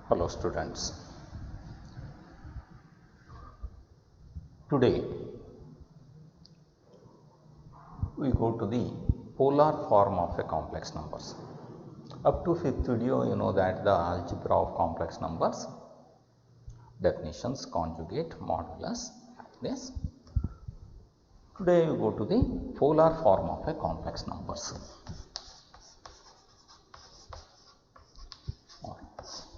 Hello students. Today we go to the polar form of a complex numbers. Up to 5th video you know that the algebra of complex numbers, definitions, conjugate, modulus, this. Today we go to the polar form of a complex numbers.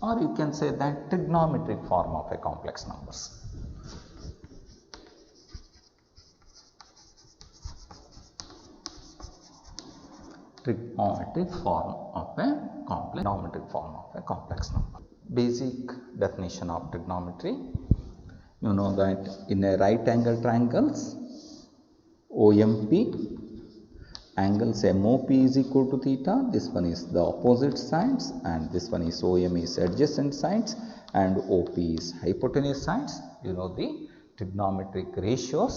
Or you can say that trigonometric form of a complex numbers. Trigonometric form of a complex number. Basic definition of trigonometry. You know that in a right angle triangles, OMP, angles MOP is equal to theta. This one is the opposite sides, and this one is OM is adjacent sides, and OP is hypotenuse sides. You know the trigonometric ratios.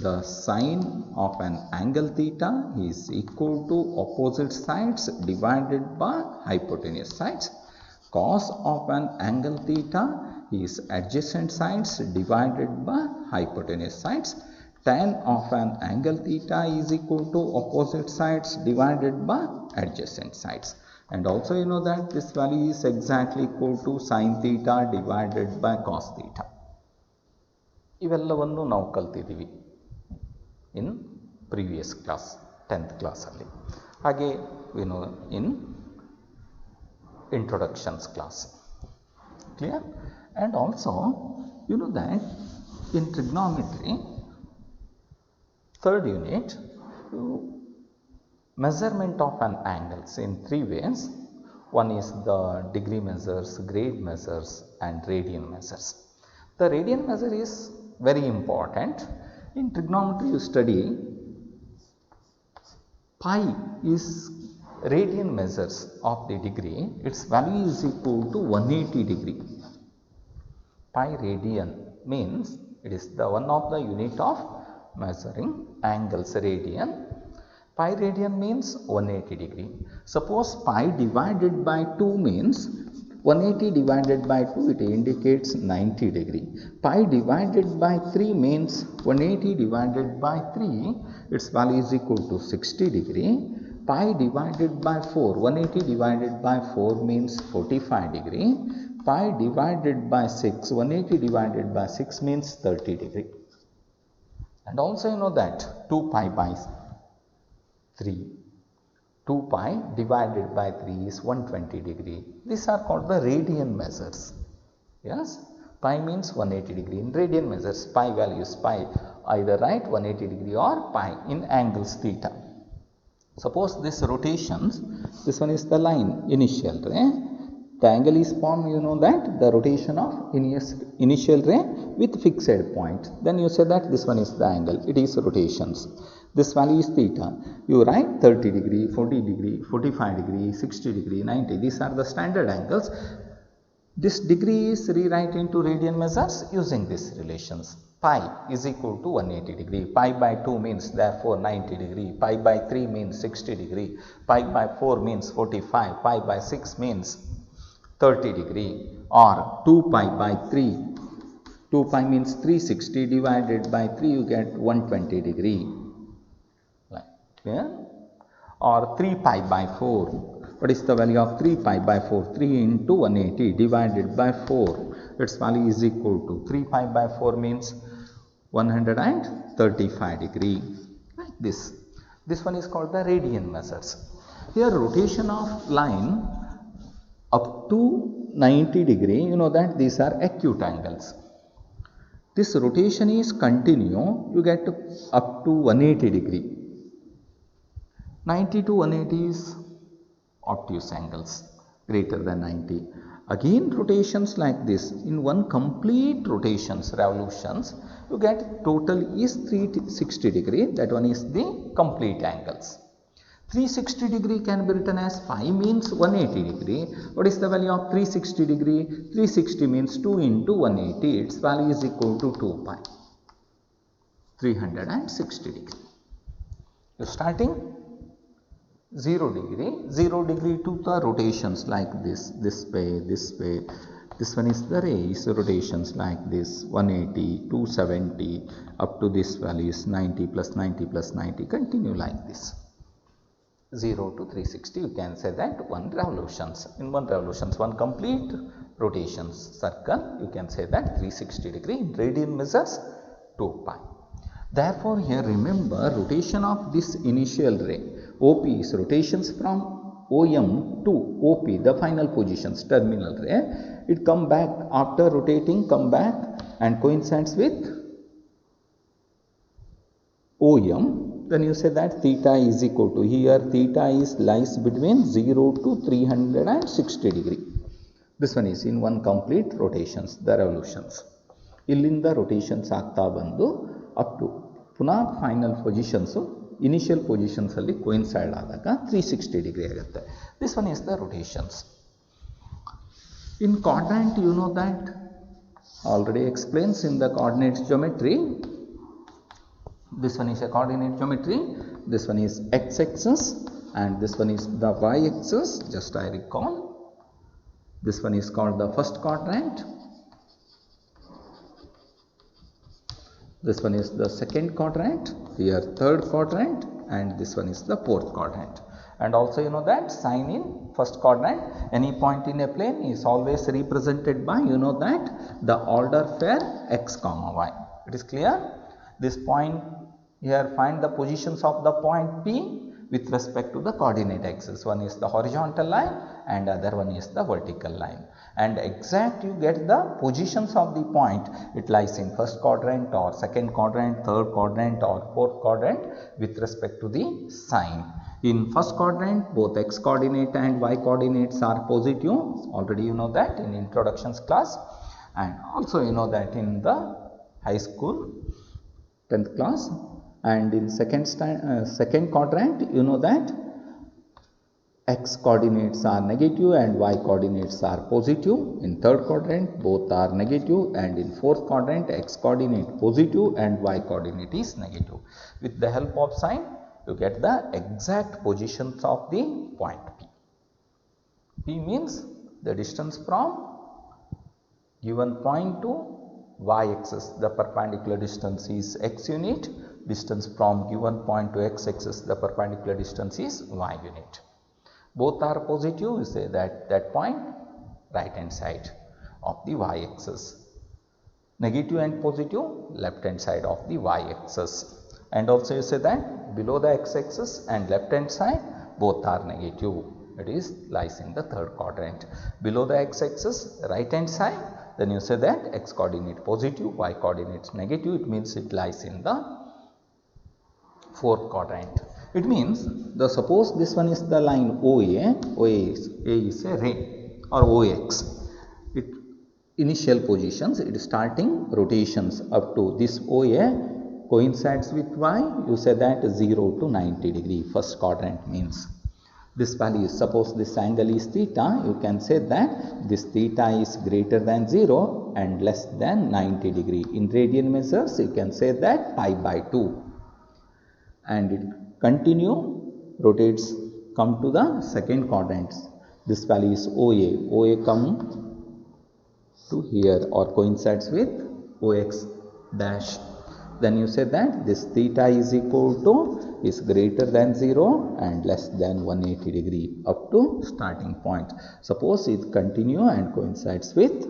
The sine of an angle theta is equal to opposite sides divided by hypotenuse sides. Cos of an angle theta is adjacent sides divided by hypotenuse sides. Tan of an angle theta is equal to opposite sides divided by adjacent sides. And also you know that this value is exactly equal to sin theta divided by cos theta. ಇವೆಲ್ಲವನ್ನು ನಾವು ಕಲ್ತಿದ್ದೀವಿ ಇನ್ previous class 10th ಕ್ಲಾಸಲ್ಲಿ. ಹಾಗೆ ಇನ್ introductions class. Clear? And also you know that in trigonometry 3rd unit, measurement of an angles in 3 ways. One is the degree measures, grade measures, and radian measures. The radian measure is very important. In trigonometry you study pi is radian measures of the degree. Its value is equal to 180 degree. Pi radian means it is the one of the unit of measuring angles, radian. Pi radian means 180 degree. Suppose pi divided by 2 means 180 divided by 2, it indicates 90 degree. Pi divided by 3 means 180 divided by 3, its value is equal to 60 degree. Pi divided by 4, 180 divided by 4 means 45 degree. Pi divided by 6, 180 divided by 6 means 30 degree. And also you know that 2 pi by 3, 2 pi divided by 3 is 120 degree. These are called the radian measures. Yes, pi means 180 degree. In radian measures, pi values, pi either right 180 degree or pi in angles theta. Suppose this rotations, this one is the line initial ray. The angle is formed, you know that the rotation of initial ray with fixed point. Then you say that this one is the angle, it is rotations. This value is theta. You write 30 degree, 40 degree, 45 degree, 60 degree, 90. These are the standard angles. This degree is rewrite into radian measures using these relations. Pi is equal to 180 degree. Pi by 2 means therefore 90 degree. Pi by 3 means 60 degree. Pi by 4 means 45. Pi by 6 means 30 degree. Or 2 pi by 3. 2 pi means 360 divided by 3, you get 120 degree. Yeah? Or 3 pi by 4. What is the value of 3 pi by 4? 3 into 180 divided by 4. Its value is equal to 3 pi by 4 means 135 degree. Like this. This one is called the radian measures. Here rotation of line up to 90 degree, you know that these are acute angles. This rotation is continue, you get up to 180 degree. 90 to 180 is obtuse angles, greater than 90. Again rotations like this, in one complete rotations, revolutions, you get total is 360 degree. That one is the complete angles. 360 degree can be written as pi means 180 degree. What is the value of 360 degree? 360 means 2 into 180. Its value is equal to 2 pi. 360 degree. You starting 0 degree to the rotations like this way, This one is the rays rotations like this 180, 270 up to this value is 90 plus 90 plus 90, continue like this. 0 to 360, you can say that 1 revolutions. In 1 revolutions, 1 complete rotations circle, you can say that 360 degree. In radian measures 2 pi. Therefore, here remember rotation of this initial ray OP is rotations from OM to OP, the final positions, terminal ray. It come back after rotating, come back and coincides with OM. Then you say that theta is equal to, here theta is lies between 0 to 360 degree. This one is in 1 complete rotations, the revolutions. ಇಲ್ಲಿಂದ rotations ಆಗ್ತಾ ಬಂದು up to ಪುನಃ final positions, initial positions ಅಲ್ಲಿ coincide ಆದಾಗ 360 degree ಆಗುತ್ತೆ. This one is the rotations. In quadrant, you know that already explains in the coordinates geometry. This one is a coordinate geometry, this one is x-axis and this one is the y-axis. Just I recall, this one is called the first quadrant, this one is the second quadrant, here third quadrant, and this one is the fourth quadrant. And also you know that sign in first quadrant, any point in a plane is always represented by, you know that, the order pair x comma y. It is clear? This point here, find the positions of the point P with respect to the coordinate axis. One is the horizontal line and other one is the vertical line. And exact you get the positions of the point, it lies in first quadrant or second quadrant, third quadrant or fourth quadrant with respect to the sign. In first quadrant, both x coordinate and y coordinates are positive. Already you know that in introductions class, and also you know that in the high school 10th class. And in second quadrant, you know that x coordinates are negative and y coordinates are positive. In third quadrant, both are negative, and in fourth quadrant, x coordinate positive and y coordinate is negative. With the help of sign, you get the exact positions of the point P. P means the distance from given point to y-axis, the perpendicular distance is x unit, distance from given point to x-axis, the perpendicular distance is y unit. Both are positive, you say that point right hand side of the y-axis, negative and positive left hand side of the y-axis. And also you say that below the x-axis and left hand side both are negative, it is lies in the third quadrant. Below the x-axis right hand side, then you say that x coordinate positive, y coordinate negative, it means it lies in the fourth quadrant. It means the suppose this one is the line OA, A is a ray or OX. It initial positions, it is starting rotations up to this OA coincides with y, you say that 0 to 90 degree, first quadrant means. This value, suppose this angle is theta, you can say that this theta is greater than 0 and less than 90 degree. In radian measures, you can say that pi by 2. And it continue, rotates, come to the second quadrant. This value is OA. OA come to here or coincides with OX dash. Then you say that this theta is equal to, is greater than 0 and less than 180 degree up to starting point. Suppose it continue and coincides with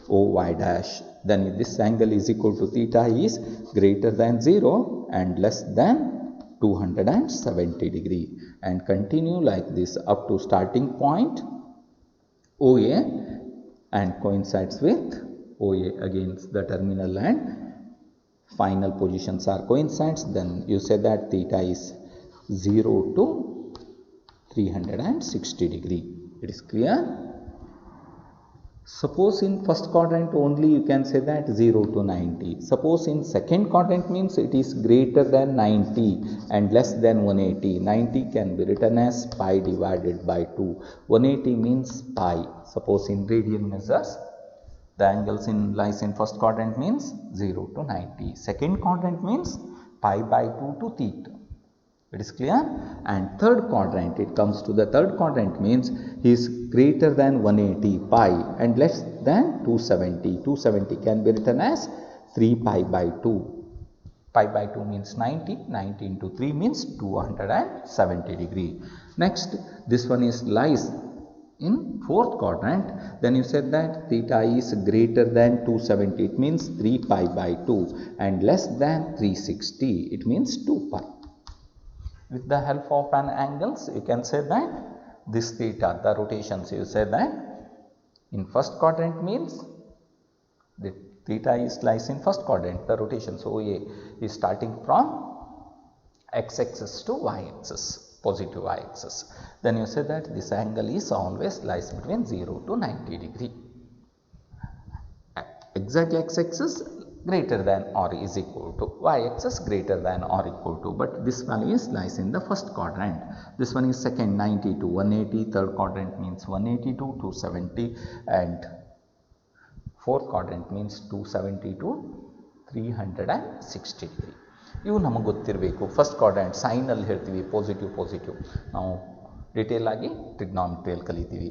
OY dash. Then this angle is equal to theta is greater than 0 and less than 270 degree, and continue like this up to starting point OA and coincides with OA against the terminal and final positions are coincides. Then you say that theta is 0 to 360 degree. It is clear? Suppose in first quadrant only, you can say that 0 to 90. Suppose in second quadrant means it is greater than 90 and less than 180. 90 can be written as pi divided by 2. 180 means pi. Suppose in radian measures, the angles lies in first quadrant means 0 to 90. Second quadrant means pi by 2 to theta. It is clear? And third quadrant, it comes to the third quadrant means he is greater than 180 pi and less than 270. 270 can be written as 3 pi by 2. Pi by 2 means 90. 90 into 3 means 270 degree. Next, this one is lies in fourth quadrant. Then you said that theta is greater than 270. It means 3 pi by 2 and less than 360. It means 2 pi. With the help of an angles, you can say that this theta, the rotations, you say that in first quadrant means the theta is lies in first quadrant, the rotations OA is starting from x-axis to y-axis, positive y-axis. Then you say that this angle is always lies between 0 to 90 degree. Exact x-axis greater than or is equal to, y-axis greater than or equal to, but this value is lies in the first quadrant. This one is second, 90 to 180, third quadrant means 180 to 270 and fourth quadrant means 270 to 360 degree. ಇವು ನಮಗೆ ಗೊತ್ತಿರಬೇಕು. First quadrant ಸೈನಲ್ಲಿ ಹೇಳ್ತೀವಿ positive ನಾವು detail ಆಗಿ ಟ್ರಿಗ್ನಾಮೆಟ್ರಿಯಲ್ಲಿ ಕಲಿತೀವಿ.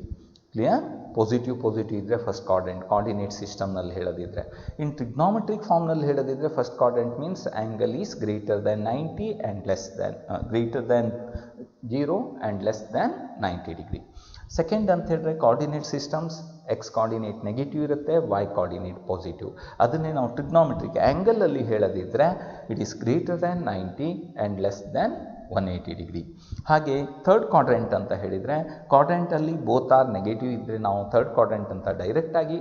Clear? Positive ಇದ್ದರೆ first quadrant coordinate ಸಿಸ್ಟಮ್ನಲ್ಲಿ ಹೇಳೋದಿದ್ರೆ. ಇನ್ ಟ್ರಿಗ್ನಾಮೆಟ್ರಿಕ್ ಫಾರ್ಮ್ನಲ್ಲಿ ಹೇಳೋದಿದ್ರೆ first quadrant means angle is greater than 90 and less than greater than 0 and less than 90 degree. Second ಅಂತ ಹೇಳಿದ್ರೆ coordinate systems x coordinate negative ಇರುತ್ತೆ, ವೈ ಕೋಆರ್ಡಿನೇಟ್ ಪಾಸಿಟಿವ್. ಅದನ್ನೇ ನಾವು ಟ್ರಿಗ್ನಾಮೆಟ್ರಿಕ್ ಆ್ಯಂಗಲಲ್ಲಿ ಹೇಳೋದಿದ್ರೆ it is greater than 90 and less than 180 degree. ಹಾಗೆ third quadrant ಅಂತ ಹೇಳಿದರೆ ಕ್ವಾಡ್ರೆಂಟಲ್ಲಿ ಬೋತ್ ಆರ್ ನೆಗೆಟಿವ್ ಇದ್ದರೆ ನಾವು ಥರ್ಡ್ ಕ್ವಾಡ್ರೆಂಟ್ ಅಂತ ಡೈರೆಕ್ಟಾಗಿ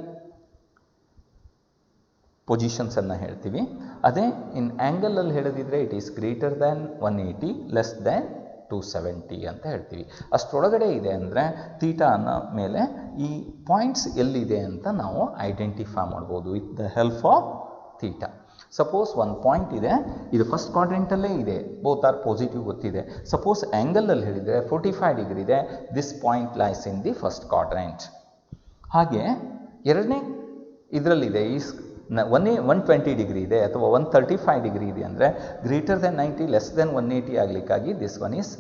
ಪೊಸಿಷನ್ಸನ್ನು ಹೇಳ್ತೀವಿ. ಅದೇ ಇನ್ ಆ್ಯಂಗಲಲ್ಲಿ ಹೇಳೋದಿದ್ರೆ it is greater than 180 less than 270 ಅಂತ ಹೇಳ್ತೀವಿ. ಅಷ್ಟರೊಳಗಡೆ ಇದೆ ಅಂದರೆ ಥೀಟಾನ ಮೇಲೆ ಈ ಪಾಯಿಂಟ್ಸ್ ಎಲ್ಲಿದೆ ಅಂತ ನಾವು ಐಡೆಂಟಿಫೈ ಮಾಡ್ಬೋದು with the help of theta. Suppose ಒಂದು ಪಾಯಿಂಟ್ ಇದೆ, ಇದು ಫಸ್ಟ್ ಕ್ವಾಡ್ರೆಂಟಲ್ಲೇ ಇದೆ, ಬೋತ್ ಆರ್ ಪಾಸಿಟಿವ್ ಗೊತ್ತಿದೆ. ಸಪೋಸ್ ಆ್ಯಂಗಲಲ್ಲಿ ಹೇಳಿದರೆ 45 ಡಿಗ್ರಿ ಇದೆ, this point lies in the first quadrant. ಹಾಗೆ ಎರಡನೇ ಇದರಲ್ಲಿದೆ ಈಸ್ 120 ಡಿಗ್ರಿ ಇದೆ ಅಥವಾ 135 ಡಿಗ್ರಿ ಇದೆ ಅಂದರೆ ಗ್ರೇಟರ್ ದೆನ್ 90 ಲೆಸ್ ದೆನ್ 180 ಆಗಲಿಕ್ಕಾಗಿ ದಿಸ್ ಒನ್ ಈಸ್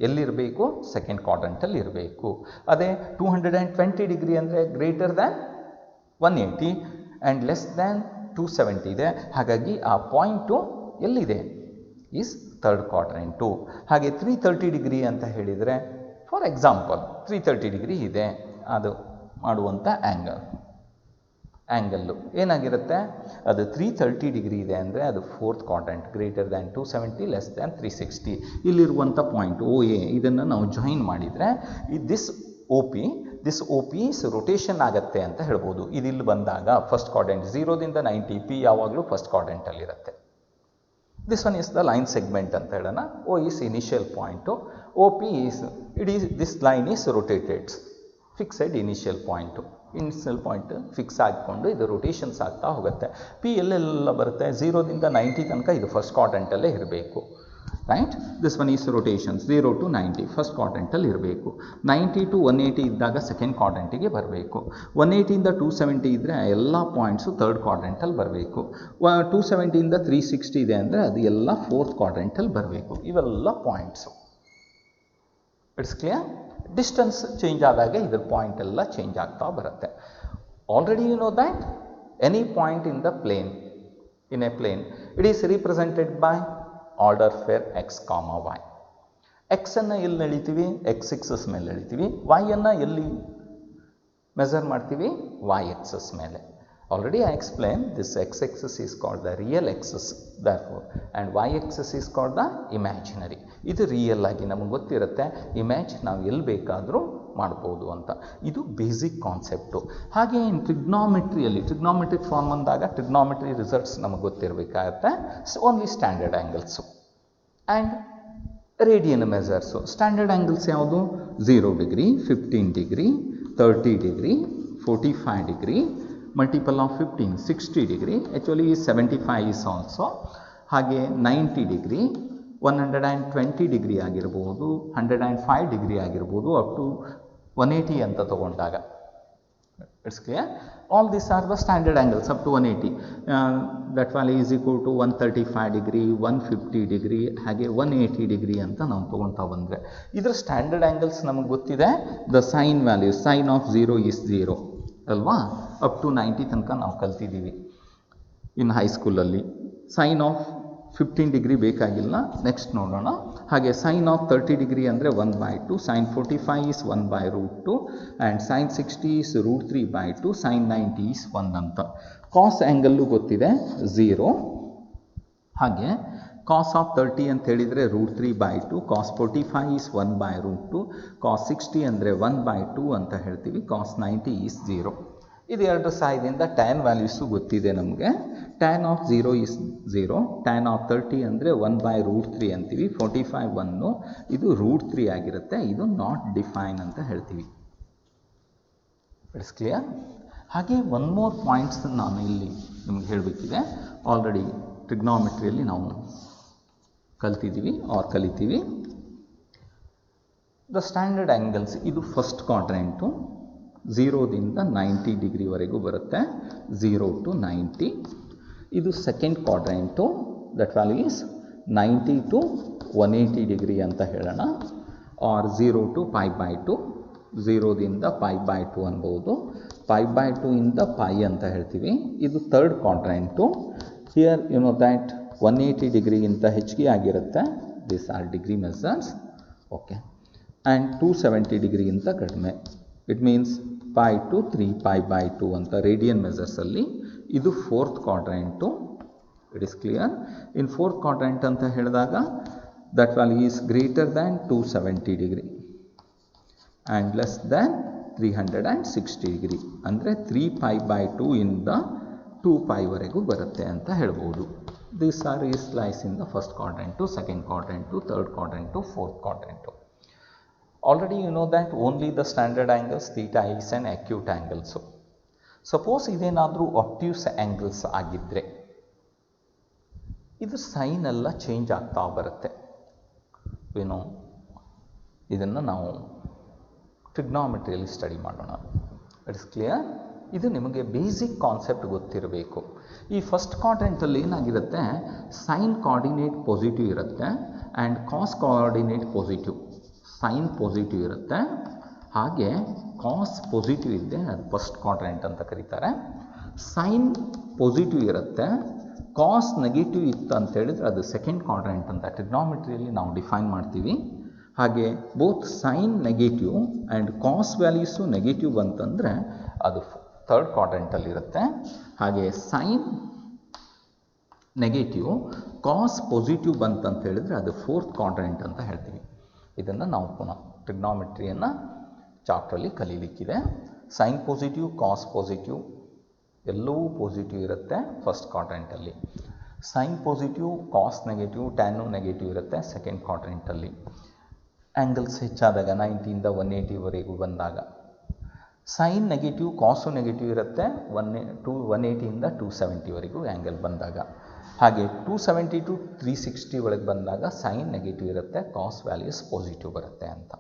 ಎಲ್ಲಿರಬೇಕು? ಸೆಕೆಂಡ್ ಕ್ವಾಡ್ರೆಂಟಲ್ಲಿ ಇರಬೇಕು. ಅದೇ 220 ಡಿಗ್ರಿ ಅಂದರೆ greater than 180 and less than 270 ಇದೆ. ಹಾಗಾಗಿ ಆ ಪಾಯಿಂಟು ಎಲ್ಲಿದೆ? Is third quadrant. ಹಾಗೆ 330 ಡಿಗ್ರಿ ಅಂತ ಹೇಳಿದರೆ ಫಾರ್ ಎಕ್ಸಾಂಪಲ್ 330 ಡಿಗ್ರಿ ಇದೆ, ಅದು ಮಾಡುವಂಥ ಆ್ಯಂಗಲ್ಲು ಏನಾಗಿರುತ್ತೆ? ಅದು 330 ಡಿಗ್ರಿ ಇದೆ ಅಂದರೆ ಅದು fourth quadrant, greater than 270 less than 360. ಇಲ್ಲಿರುವಂಥ ಪಾಯಿಂಟ್ ಓ ಎ ಇದನ್ನು ನಾವು ಜಾಯಿನ್ ಮಾಡಿದರೆ ದಿಸ್ ಒ ಪಿ ರೊಟೇಷನ್ ಆಗುತ್ತೆ ಅಂತ ಹೇಳ್ಬೋದು. ಇದಿಲ್ಲಿ ಬಂದಾಗ ಫಸ್ಟ್ ಕ್ವಾಡ್ರೆಂಟ್ 0ದಿಂದ 90 ಪಿ ಯಾವಾಗಲೂ ಫಸ್ಟ್ ಕ್ವಾಡ್ರೆಂಟಲ್ಲಿರುತ್ತೆ. This one is the line segment ಅಂತ ಹೇಳೋಣ. O is initial point, O P is this line is rotated fixed initial point fix ಆಗಿಕೊಂಡು ಇದು ರೊಟೇಷನ್ಸ್ ಆಗ್ತಾ ಹೋಗುತ್ತೆ. ಪಿ ಎಲ್ಲೆಲ್ಲ ಬರುತ್ತೆ? 0ದಿಂದ 90 ತನಕ ಇದು ಫಸ್ಟ್ ಕ್ವಾಡ್ರೆಂಟಲ್ಲೇ ಇರಬೇಕು. Right? This one is rotations 0 to 90 first ಕ್ವಾಡ್ರೆಂಟಲ್ಲಿ ಇರಬೇಕು. 90 ಟು 180 ಇದ್ದಾಗ ಸೆಕೆಂಡ್ ಕ್ವಾಡ್ರೆಂಟಿಗೆ ಬರಬೇಕು. 180ಇಂದ 270 ಇದ್ದರೆ ಎಲ್ಲ ಪಾಯಿಂಟ್ಸು ಥರ್ಡ್ ಕ್ವಾಡ್ರೆಂಟಲ್ಲಿ ಬರಬೇಕು. 270ಇಂದ 360 ಇದೆ ಅಂದರೆ ಅದು ಎಲ್ಲ ಫೋರ್ತ್ ಕ್ವಾಡ್ರೆಂಟಲ್ಲಿ ಬರಬೇಕು. ಇವೆಲ್ಲ points. It's clear? Distance change ಆದಾಗ ಇದ್ರ ಪಾಯಿಂಟ್ ಎಲ್ಲ ಚೇಂಜ್ ಆಗ್ತಾ ಬರುತ್ತೆ. Already you know that any point in the plane, in a plane it is represented by order pair x comma y. ಎಕ್ಸನ್ನು ಎಲ್ಲಿ ಎಳಿತೀವಿ? ಎಕ್ಸ್ ಎಕ್ಸಸ್ ಮೇಲೆ ಎಳಿತೀವಿ. ವೈಯನ್ನು ಎಲ್ಲಿ ಮೆಜರ್ ಮಾಡ್ತೀವಿ? ವೈ ಎಕ್ಸಸ್ ಮೇಲೆ. Already I explained this x-axis is called the real axis therefore and y-axis is called the imaginary. ಇದು real ಆಗಿ ನಮಗೆ ಗೊತ್ತಿರುತ್ತೆ, ಇಮೇಜ್ ನಾವು ಎಲ್ಲಿ ಬೇಕಾದರೂ ಮಾಡ್ಬೋದು ಅಂತ. ಇದು ಬೇಸಿಕ್ ಕಾನ್ಸೆಪ್ಟು. ಹಾಗೆ ಇನ್ ಟ್ರಿಗ್ನಾಮೆಟ್ರಿಯಲ್ಲಿ ಟ್ರಿಗ್ನಾಮೆಟ್ರಿಕ್ ಫಾರ್ಮ್ ಅಂದಾಗ ಟ್ರಿಗ್ನಾಮೆಟ್ರಿ ರಿಸಲ್ಟ್ಸ್ ನಮಗೆ ಗೊತ್ತಿರಬೇಕಾಗತ್ತೆ. Only standard angles and radian measures. Standard angles ಯಾವುದು? 0 degree, 15 degree, 30 degree, 45 degree, multiple of 15 60 degree, actually 75 is also. ಹಾಗೆ 90 ಡಿಗ್ರಿ, 120 ಡಿಗ್ರಿ ಆಗಿರ್ಬೋದು, 105 ಡಿಗ್ರಿ ಆಗಿರ್ಬೋದು, ಅಪ್ ಟು 180 ಅಂತ ತೊಗೊಂಡಾಗ It's clear. All these are the standard angles up to 180. That value is equal to 135 degree, 150 degree, ಹಾಗೆ 180 degree ಅಂತ ನಾವು ತಗೊಳ್ತಾ ಬಂದರೆ ಇದರ ಸ್ಟ್ಯಾಂಡರ್ಡ್ ಆ್ಯಂಗಲ್ಸ್ ನಮಗೆ ಗೊತ್ತಿದೆ. The sign value sign of 0 is 0 ಅಲ್ವಾ. ಅಪ್ ಟು 90 ತನಕ ನಾವು ಕಲ್ತಿದ್ದೀವಿ ಇನ್ ಹೈಸ್ಕೂಲಲ್ಲಿ. ಸೈನ್ ಆಫ್ 15 ಡಿಗ್ರಿ ಬೇಕಾಗಿಲ್ಲ. ನೆಕ್ಸ್ಟ್ ನೋಡೋಣ. ಹಾಗೆ ಸೈನ್ ಆಫ್ 30 ಡಿಗ್ರಿ ಅಂದರೆ 1/2, sine 45 is 1/√2 and sine 60 is √3/2, sine 90 is 1 ಅಂತ. ಕಾಸ್ ಆ್ಯಂಗಲ್ಲು ಗೊತ್ತಿದೆ 0. ಹಾಗೆ ಕಾಸ್ ಆಫ್ 30 ಅಂತ ಹೇಳಿದರೆ √3/2, ಕಾಸ್ 45 is 1/√2, ಕಾಸ್ 60 ಅಂದರೆ 1/2 ಅಂತ ಹೇಳ್ತೀವಿ, ಕಾಸ್ 90 is 0. ಇದೆರಡು ಸಹಾಯದಿಂದ ಟ್ಯಾನ್ ವ್ಯಾಲ್ಯೂಸು ಗೊತ್ತಿದೆ ನಮಗೆ. Tan of 0 is 0, tan of 30 ಅಂದರೆ 1/√3 ಅಂತೀವಿ, 45 1, ಇದು √3 ಆಗಿರುತ್ತೆ, ಇದು ನಾಟ್ ಡಿಫೈನ್ ಅಂತ ಹೇಳ್ತೀವಿ. It's clear. ಹಾಗೆ ಒನ್ ಮೋರ್ ಪಾಯಿಂಟ್ಸ್ ನಾನು ಇಲ್ಲಿ ನಿಮ್ಗೆ ಹೇಳಬೇಕಿದೆ. ಆಲ್ರೆಡಿ ಟ್ರಿಗ್ನಾಮೆಟ್ರಿಯಲ್ಲಿ ನಾವು ಕಲ್ತಿದ್ದೀವಿ ಆರ್ ಕಲಿತೀವಿ. ದ ಸ್ಟ್ಯಾಂಡರ್ಡ್ ಆ್ಯಂಗಲ್ಸ್ ಇದು ಫಸ್ಟ್ ಕ್ವಾಡ್ರೆಂಟು 0ದಿಂದ 90 ಡಿಗ್ರಿವರೆಗೂ ಬರುತ್ತೆ, 0 to 90. ಇದು second quadrant, that value is 90 to 180 degree ಅಂತ ಹೇಳೋಣ, ಆರ್ 0 to π/2, 0ದಿಂದ π/2 ಅನ್ಬೋದು, π/2 ಇಂದ π ಅಂತ ಹೇಳ್ತೀವಿ. ಇದು third quadrant. Here you know that 180 ಡಿಗ್ರಿಗಿಂತ ಹೆಚ್ಚಿಗೆ ಆಗಿರುತ್ತೆ. This are degree measures. Okay. And 270 ಡಿಗ್ರಿಗಿಂತ ಕಡಿಮೆ. ಇಟ್ ಮೀನ್ಸ್ π to 3π/2 ಅಂತ ರೇಡಿಯನ್ ಮೆಸರ್ಸಲ್ಲಿ. ಇದು fourth quadrant. It is clear. In fourth quadrant ಅಂತ ಹೇಳಿದಾಗ that value is greater than 270 degree and less than 360 degree. ಅಂದರೆ 3π/2 ಇಂದ 2πವರೆಗೂ ಬರುತ್ತೆ ಅಂತ ಹೇಳ್ಬೋದು. This R is lies in the first quadrant, second quadrant, third quadrant, fourth quadrant. Already you know that only the standard angles theta is an acute angles. Suppose ಇದೇನಾದರೂ obtuse angles ಆಗಿದ್ದರೆ ಇದು sign ಎಲ್ಲ change ಆಗ್ತಾ ಬರುತ್ತೆ. ಏನೋ ಇದನ್ನು ನಾವು ಟ್ರಿಗ್ನಾಮೆಟ್ರಿಯಲ್ಲಿ study ಮಾಡೋಣ. It's clear. ಇದು ನಿಮಗೆ ಬೇಸಿಕ್ ಕಾನ್ಸೆಪ್ಟ್ ಗೊತ್ತಿರಬೇಕು. ಈ ಫಸ್ಟ್ ಕ್ವಾಡ್ರೆಂಟಲ್ಲಿ ಏನಾಗಿರುತ್ತೆ, ಸೈನ್ ಕೋಆರ್ಡಿನೇಟ್ ಪಾಸಿಟಿವ್ ಇರುತ್ತೆ and cos coordinate positive. Sine positive ಇರುತ್ತೆ, ಹಾಗೆ ಕಾಸ್ ಪಾಸಿಟಿವ್ ಇದೆ, ಅದು ಫಸ್ಟ್ ಕ್ವಾಡ್ರೆಂಟ್ ಅಂತ ಕರೀತಾರೆ. ಸೈನ್ ಪಾಸಿಟಿವ್ ಇರುತ್ತೆ, ಕಾಸ್ ನೆಗೆಟಿವ್ ಇತ್ತು ಅಂತ ಹೇಳಿದರೆ ಅದು ಸೆಕೆಂಡ್ ಕ್ವಾಡ್ರೆಂಟ್ ಅಂತ ಟ್ರಿಗ್ನಾಮೆಟ್ರಿಯಲ್ಲಿ ನಾವು ಡಿಫೈನ್ ಮಾಡ್ತೀವಿ. ಹಾಗೆ both sine negative and cos values negative ಬಂತಂದರೆ ಅದು ಥರ್ಡ್ ಕ್ವಾಡ್ರೆಂಟಲ್ಲಿರುತ್ತೆ. ಹಾಗೆ ಸೈನ್ ನೆಗೆಟಿವ್ ಕಾಸ್ ಪಾಸಿಟಿವ್ ಬಂತಂತ ಹೇಳಿದರೆ ಅದು ಫೋರ್ತ್ ಕ್ವಾಡ್ರೆಂಟ್ ಅಂತ ಹೇಳ್ತೀವಿ. ಇದನ್ನು ನಾವು ಪುನಃ ಟ್ರಿಗ್ನಾಮೆಟ್ರಿಯನ್ನು ಚಾಪ್ಟ್ರಲ್ಲಿ ಕಲೀಲಿಕ್ಕಿದೆ. ಸೈನ್ ಪಾಸಿಟಿವ್, ಕಾಸ್ ಪಾಸಿಟಿವ್ ಎಲ್ಲವೂ ಪಾಸಿಟಿವ್ ಇರುತ್ತೆ ಫಸ್ಟ್ ಕ್ವಾಡ್ರೆಂಟಲ್ಲಿ. Sine positive, cos negative, tan negative ಇರುತ್ತೆ ಸೆಕೆಂಡ್ ಕ್ವಾಡ್ರೆಂಟಲ್ಲಿ. ಆ್ಯಂಗಲ್ಸ್ ಹೆಚ್ಚಾದಾಗ 90ಇಂದ 180ವರೆಗೂ ಬಂದಾಗ ಸೈನ್ ನೆಗೆಟಿವ್, ಕಾಸು ನೆಗೆಟಿವ್ ಇರುತ್ತೆ 180ಇಂದ 270ವರೆಗೂ ಆ್ಯಂಗಲ್ ಬಂದಾಗ. ಹಾಗೆ 270 to 360 ಒಳಗೆ ಬಂದಾಗ ಸೈನ್ ನೆಗೆಟಿವ್ ಇರುತ್ತೆ, ಕಾಸ್ ವ್ಯಾಲ್ಯೂಸ್ ಪಾಸಿಟಿವ್ ಬರುತ್ತೆ ಅಂತ.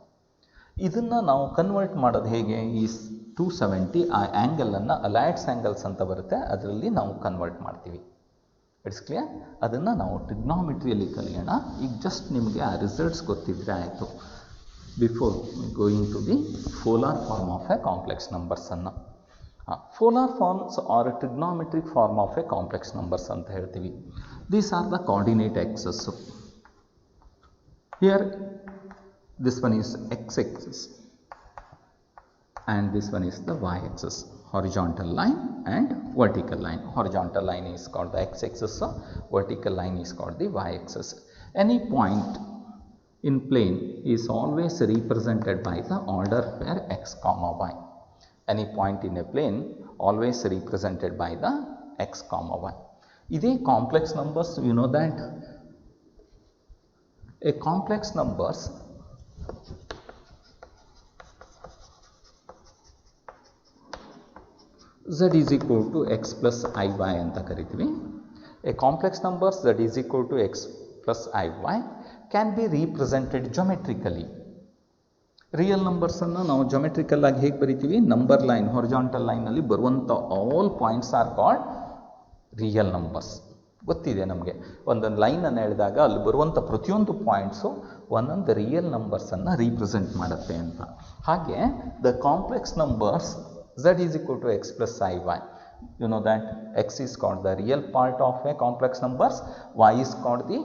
ಇದನ್ನು ನಾವು ಕನ್ವರ್ಟ್ ಮಾಡೋದು ಹೇಗೆ? ಈ 270 ಆ ಆ್ಯಂಗಲನ್ನು ಅಲೈಡ್ಸ್ ಆ್ಯಂಗಲ್ಸ್ ಅಂತ ಬರುತ್ತೆ, ಅದರಲ್ಲಿ ನಾವು ಕನ್ವರ್ಟ್ ಮಾಡ್ತೀವಿ. It's clear. ಅದನ್ನು ನಾವು ಟ್ರಿಗ್ನಾಮೆಟ್ರಿಯಲ್ಲಿ ಕಲಿಯೋಣ. ಈಗ ಜಸ್ಟ್ ನಿಮಗೆ ಆ ರಿಸಲ್ಟ್ಸ್ ಗೊತ್ತಿದ್ದರೆ ಆಯಿತು. Before going to the polar form of a complex ನಂಬರ್ಸನ್ನು. Polar forms R trigonometric form of a complex numbers ಅಂತ ಹೇಳ್ತೀವಿ. These are the coordinate axes. Here this one is x-axis and this one is the y-axis, horizontal line and vertical line. Horizontal line is called the x-axis, vertical line is called the y-axis. Any point in plane is always represented by the order pair x comma y. Any point in a plane always represented by the x comma y. Ide complex numbers, you know that a complex numbers z is equal to x plus iy ಅಂತ ಕರಿತೀವಿ. A complex number z is equal to x plus iy can be represented geometrically. Real ನಂಬರ್ಸನ್ನು ನಾವು geometrical ಆಗಿ ಹೇಗೆ ಬರಿತೀವಿ? Number line, horizontal ಲೈನಲ್ಲಿ ಬರುವಂಥ all points are called real numbers. ಗೊತ್ತಿದೆ ನಮಗೆ, ಒಂದೊಂದು ಲೈನನ್ನು ಹೇಳಿದಾಗ ಅಲ್ಲಿ ಬರುವಂಥ ಪ್ರತಿಯೊಂದು ಪಾಯಿಂಟ್ಸು ಒಂದೊಂದು ರಿಯಲ್ ನಂಬರ್ಸನ್ನು ರೀಪ್ರೆಸೆಂಟ್ ಮಾಡುತ್ತೆ ಅಂತ. ಹಾಗೆ the complex numbers z is equal to x plus iy. You know that x is called the real part of a complex numbers, y is called the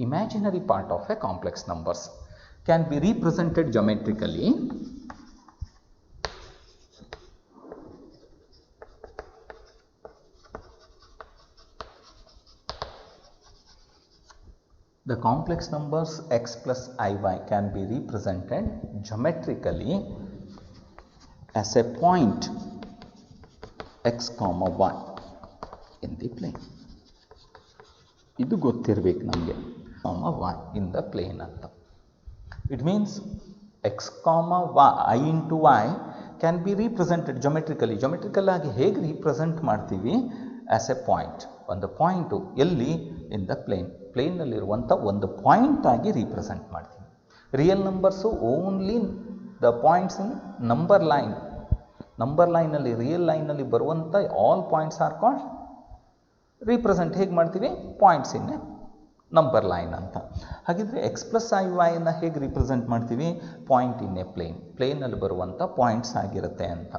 imaginary part of a complex numbers. Can be represented geometrically the complex numbers x plus iy can be represented geometrically as a point x comma y in the plane. ಇದು ಗೊತ್ತಿರಬೇಕು ನಮಗೆ, comma y in the plane ಅಂತ. It means x comma y into y can be represented geometrically. Geometrical ಆಗಿ ಹೇಗೆ represent ಮಾಡ್ತೀವಿ? As A point. ಒಂದು point ಎಲ್ಲಿ? ಇನ್ the plane. ಪ್ಲೇನ್ನಲ್ಲಿರುವಂಥ ಒಂದು ಪಾಯಿಂಟ್ ಆಗಿ ರೀಪ್ರೆಸೆಂಟ್ ಮಾಡ್ತೀವಿ. Real numbers only the points in number line. Number ಲೈನಲ್ಲಿ, ರಿಯಲ್ ಲೈನಲ್ಲಿ ಬರುವಂಥ all points are called represent ಹೇಗೆ ಮಾಡ್ತೀವಿ? Points in a number line ಅಂತ. ಹಾಗಿದ್ರೆ ಎಕ್ಸ್ ಪ್ಲಸ್ ಐ ವೈನ ಹೇಗೆ ರೀಪ್ರೆಸೆಂಟ್ ಮಾಡ್ತೀವಿ? Point in a plane. ಪ್ಲೇನಲ್ಲಿ ಬರುವಂಥ ಪಾಯಿಂಟ್ಸ್ ಆಗಿರುತ್ತೆ ಅಂತ.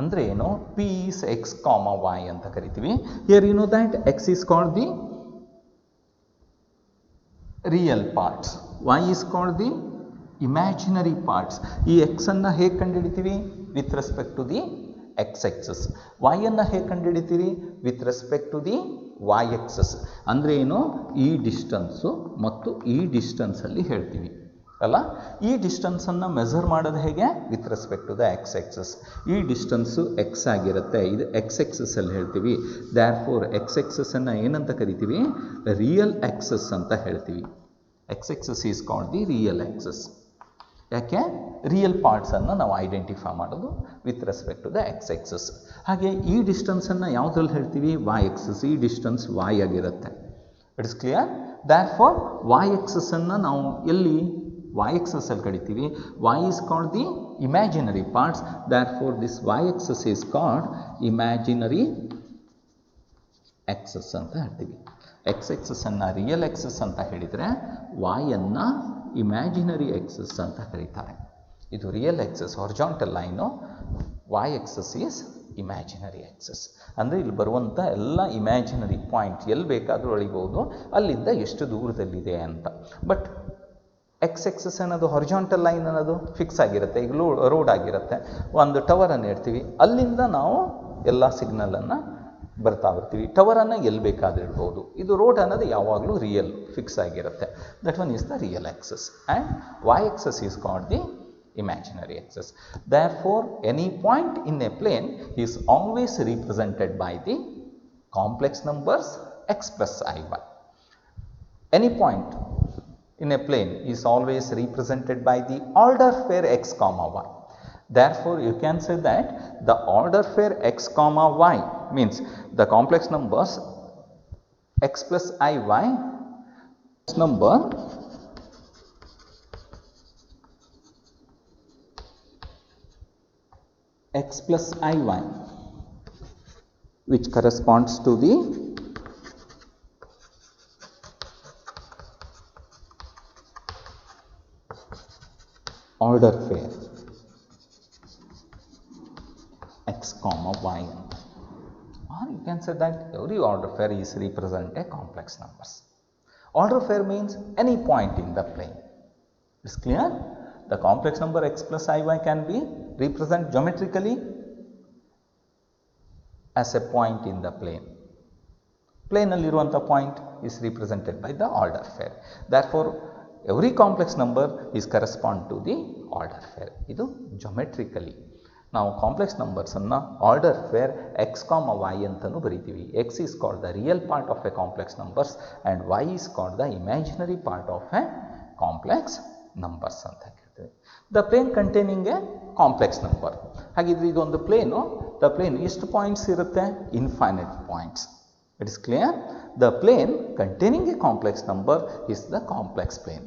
ಅಂದರೆ ಏನು? P is x comma y ಅಂತ ಕರಿತೀವಿ. Here you know that x is called the real parts, y is called the imaginary parts. ಈ ಎಕ್ಸನ್ನು ಹೇಗೆ ಕಂಡುಹಿಡಿತೀವಿ? With respect to the x axis. ವೈಯನ್ನು ಹೇಗೆ ಕಂಡುಹಿಡಿತೀರಿ? With respect to the y axis. ಅಂದರೆ ಏನು? ಈ ಡಿಸ್ಟನ್ಸು ಮತ್ತು ಈ ಡಿಸ್ಟನ್ಸಲ್ಲಿ ಹೇಳ್ತೀವಿ ಅಲ್ಲ. ಈ ಡಿಸ್ಟನ್ಸನ್ನು ಮೆಜರ್ ಮಾಡೋದು ಹೇಗೆ? With respect to the x axis. ಈ ಡಿಸ್ಟನ್ಸು ಎಕ್ಸ್ ಆಗಿರುತ್ತೆ, ಇದು ಎಕ್ಸ್ ಎಕ್ಸಸ್ಸಲ್ಲಿ ಹೇಳ್ತೀವಿ. ದ್ಯಾರ್ ಫೋರ್ ಎಕ್ಸ್ ಎಕ್ಸಸ್ಸನ್ನು ಏನಂತ ಕರಿತೀವಿ? ರಿಯಲ್ ಎಕ್ಸಸ್ ಅಂತ ಹೇಳ್ತೀವಿ. X axis is called the real axis. ಯಾಕೆ? ರಿಯಲ್ ಪಾರ್ಟ್ಸನ್ನು ನಾವು ಐಡೆಂಟಿಫೈ ಮಾಡೋದು with respect to the x axis. ಹಾಗೆ ಈ ಡಿಸ್ಟನ್ಸನ್ನು ಯಾವುದ್ರಲ್ಲಿ ಹೇಳ್ತೀವಿ? Y axis. ಈ ಡಿಸ್ಟನ್ಸ್ ವೈ ಆಗಿರುತ್ತೆ. It is clear? Therefore y ಎಕ್ಸಸ್ಸನ್ನು ನಾವು ಎಲ್ಲಿ? ವೈ ಎಕ್ಸಸ್ಸಲ್ಲಿ ಕಡಿತೀವಿ. Y is called the imaginary parts. Therefore this y axis is called imaginary axis ಅಂತ ಹೇಳ್ತೀವಿ. ಎಕ್ಸ್ ಎಕ್ಸಸ್ಸನ್ನು ರಿಯಲ್ ಎಕ್ಸಸ್ ಅಂತ ಹೇಳಿದರೆ, ವಾಯನ್ನು ಇಮ್ಯಾಜಿನರಿ ಎಕ್ಸಸ್ ಅಂತ ಕರೀತಾರೆ. ಇದು real axis horizontal line, y axis is imaginary axis. ಅಂದರೆ ಇಲ್ಲಿ ಬರುವಂಥ ಎಲ್ಲ ಇಮ್ಯಾಜಿನರಿ ಪಾಯಿಂಟ್ ಎಲ್ಲಿ ಬೇಕಾದರೂ ಅಳಿಬೋದು, ಅಲ್ಲಿಂದ ಎಷ್ಟು ದೂರದಲ್ಲಿದೆ ಅಂತ. ಬಟ್ ಎಕ್ಸ್ ಎಕ್ಸಸ್ ಅನ್ನೋದು ಹಾರಿಜಾಂಟಲ್ ಲೈನ್ ಅನ್ನೋದು ಫಿಕ್ಸ್ ಆಗಿರುತ್ತೆ. ಈಗ ರೋಡ್ ಆಗಿರುತ್ತೆ, ಒಂದು ಟವರನ್ನು ಇಡ್ತೀವಿ, ಅಲ್ಲಿಂದ ನಾವು ಎಲ್ಲ ಸಿಗ್ನಲನ್ನು ಬರ್ತಾ ಬರ್ತೀವಿ. ಟವರನ್ನು ಎಲ್ಲಿ ಬೇಕಾದರೂ ಇಡ್ಬೋದು. ಇದು ರೋಡ್ ಅನ್ನೋದು ಯಾವಾಗಲೂ ರಿಯಲ್ ಫಿಕ್ಸ್ ಆಗಿರುತ್ತೆ. That one is the real axis and y axis is called the imaginary axis. Therefore, any point in a plane is always represented by the complex numbers x plus iy. Any point in a plane is always represented by the order pair x comma y. Therefore, you can say that the order pair x comma y means the complex numbers x plus iy number x plus iy which corresponds to the order pair x comma y, or you can say that every order pair is represent a complex numbers. Order pair means any point in the plane. Is clear? The complex number x plus iy can be represented geometrically as a point in the plane. Plane alliruvanta point is represented by the order pair. Therefore, every complex number is correspond to the order pair. Idu geometrically. Now, complex numbers anna order pair x comma y antanu baritivi. X is called the real part of a complex numbers and y is called the imaginary part of a complex numbers anta ಹೇಳ್ತೇವೆ. The plane containing a complex number. ಹಾಗಿದ್ರೆ ಇದೊಂದು plain. The plane ಎಷ್ಟು points ಇರುತ್ತೆ? Infinite points. It is clear? The plane containing a complex number is the complex plane.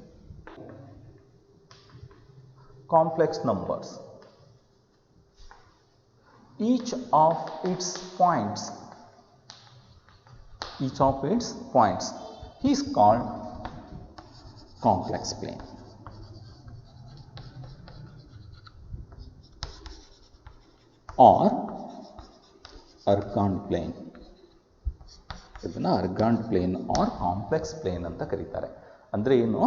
complex numbers, each of its points is called complex plane or argand plane. ಇದನ್ನು Argand plane or complex plane ಅಂತ ಕರೀತಾರೆ. ಅಂದರೆ ಏನು,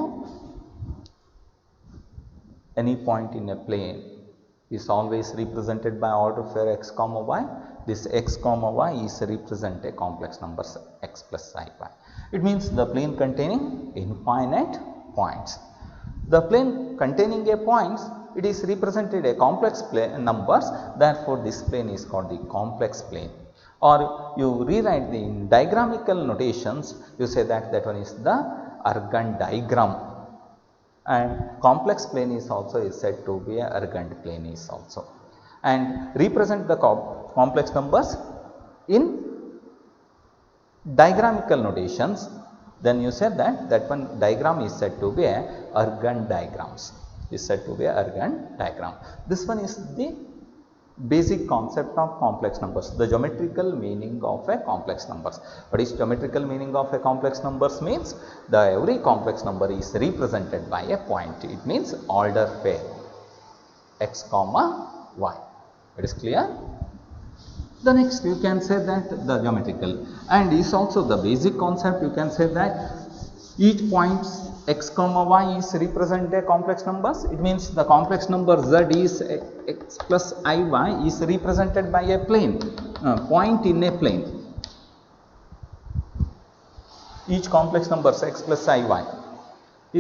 any point in a plane is always represented by order pair x comma y. This x comma y is represent a complex numbers x plus I y. It means the plane containing infinite points. The plane containing a points, it is represented a complex plane numbers, therefore this plane is called the complex plane. Or you rewrite the in diagramical notations, you say that one is the Argand diagram, and complex plane is also said to be a Argand plane is also, and represent the complex numbers in diagramical notations. Then you say that one diagram is said to be a Argand diagrams, is said to be a Argand diagram. This one is the basic concept of complex numbers, the geometrical meaning of a complex numbers. What is geometrical meaning of a complex numbers means, the every complex number is represented by a point. It means order pair x comma y. It is clear? The next you can say that the geometrical, and is also the basic concept, you can say that each point x comma y is represent a complex numbers. It means the complex number z is x plus I y is represented by a plane, point in a plane. Each complex number x plus I y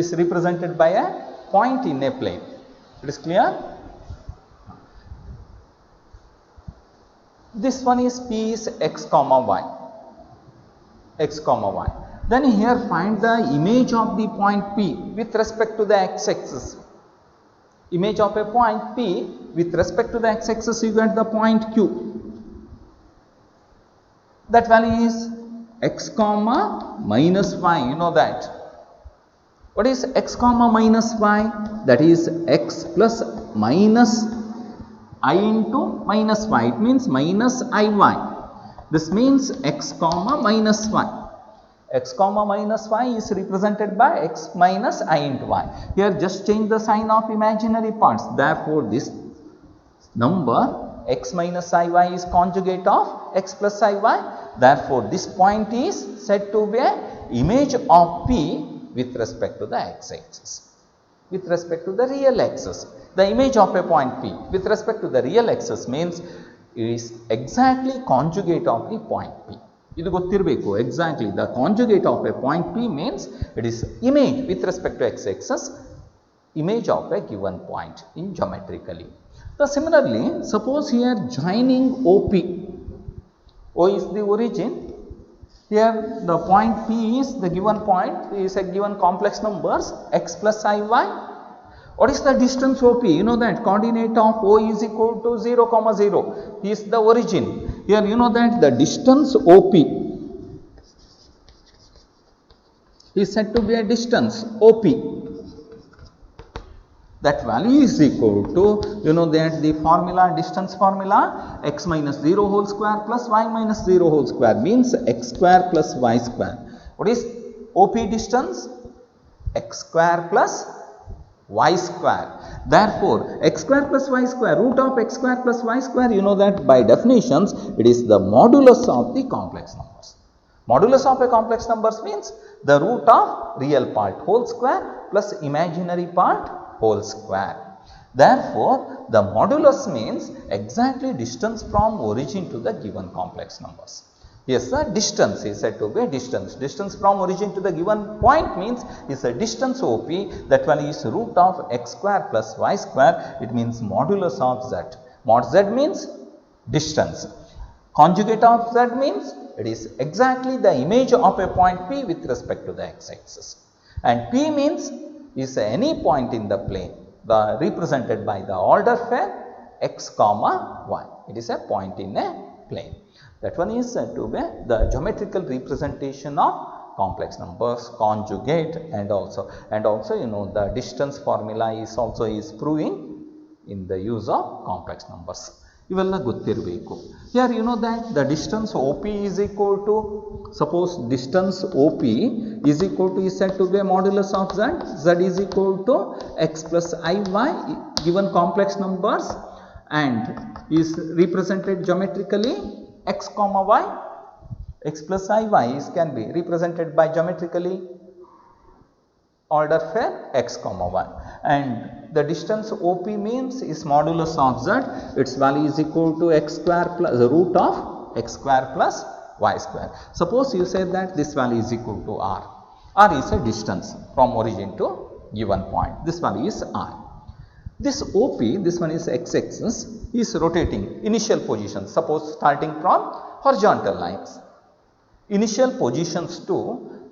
is represented by a point in a plane. It is clear? This one is p is x comma y, x comma y. Then here find the image of the point P with respect to the x-axis. Image of a point P with respect to the x-axis, you get the point Q. That value is x comma minus y, you know that. What is x comma minus y? That is x plus minus I into minus y. It means minus IY. This means x comma minus y. X comma minus y is represented by x minus I into y. Here just change the sign of imaginary parts. Therefore, this number x minus IY is conjugate of x plus IY. Therefore, this point is said to be an image of P with respect to the x-axis, with respect to the real axis. The image of a point P with respect to the real axis means it is exactly conjugate of the point P. ಇದು ಗೊತ್ತಿರಬೇಕು. Exactly the conjugate of a point P means it is image with respect to x-axis, image of a given point in geometrically. So similarly, suppose here joining OP, O is the origin, here the point P is the given point, is a given complex numbers x plus IY. What is the distance OP? You know that coordinate of O is equal to 0, 0 is the origin. Here you know that the distance OP is said to be a distance OP. That value is equal to, you know that the formula, distance formula, x minus 0 whole square plus y minus 0 whole square means x square plus y square. What is OP distance? X square plus y square. Therefore, x square plus y square, root of x square plus y square, you know that by definitions it is the modulus of the complex numbers. Modulus of a complex numbers means the root of real part whole square plus imaginary part whole square. Therefore, the modulus means exactly distance from origin to the given complex numbers. Yes, the distance is said to be a distance. Distance from origin to the given point means is a distance OP. That value is root of x square plus y square. It means modulus of z. Mod z means distance. Conjugate of z means it is exactly the image of a point P with respect to the x-axis. And P means is any point in the plane represented by the order pair x comma y. It is a point in a plane. That one is said to be the geometrical representation of complex numbers, conjugate, and also you know the distance formula is also proving in the use of complex numbers. ಇವೆಲ್ಲ ಗೊತ್ತಿರಬೇಕು. Here you know that the distance OP is equal to, suppose distance OP is equal to, is said to be a modulus of Z. Z is equal to x plus iy given complex numbers and is represented geometrically x comma y. X plus iy can be represented by geometrically order pair x comma y, and the distance OP means is modulus of Z. Its value is equal to x square plus the root of x square plus y square. Suppose you say that this value is equal to r. R is a distance from origin to given point. This value is r. This OP, this one is x-axis, is rotating initial position. Suppose starting from horizontal lines, initial positions to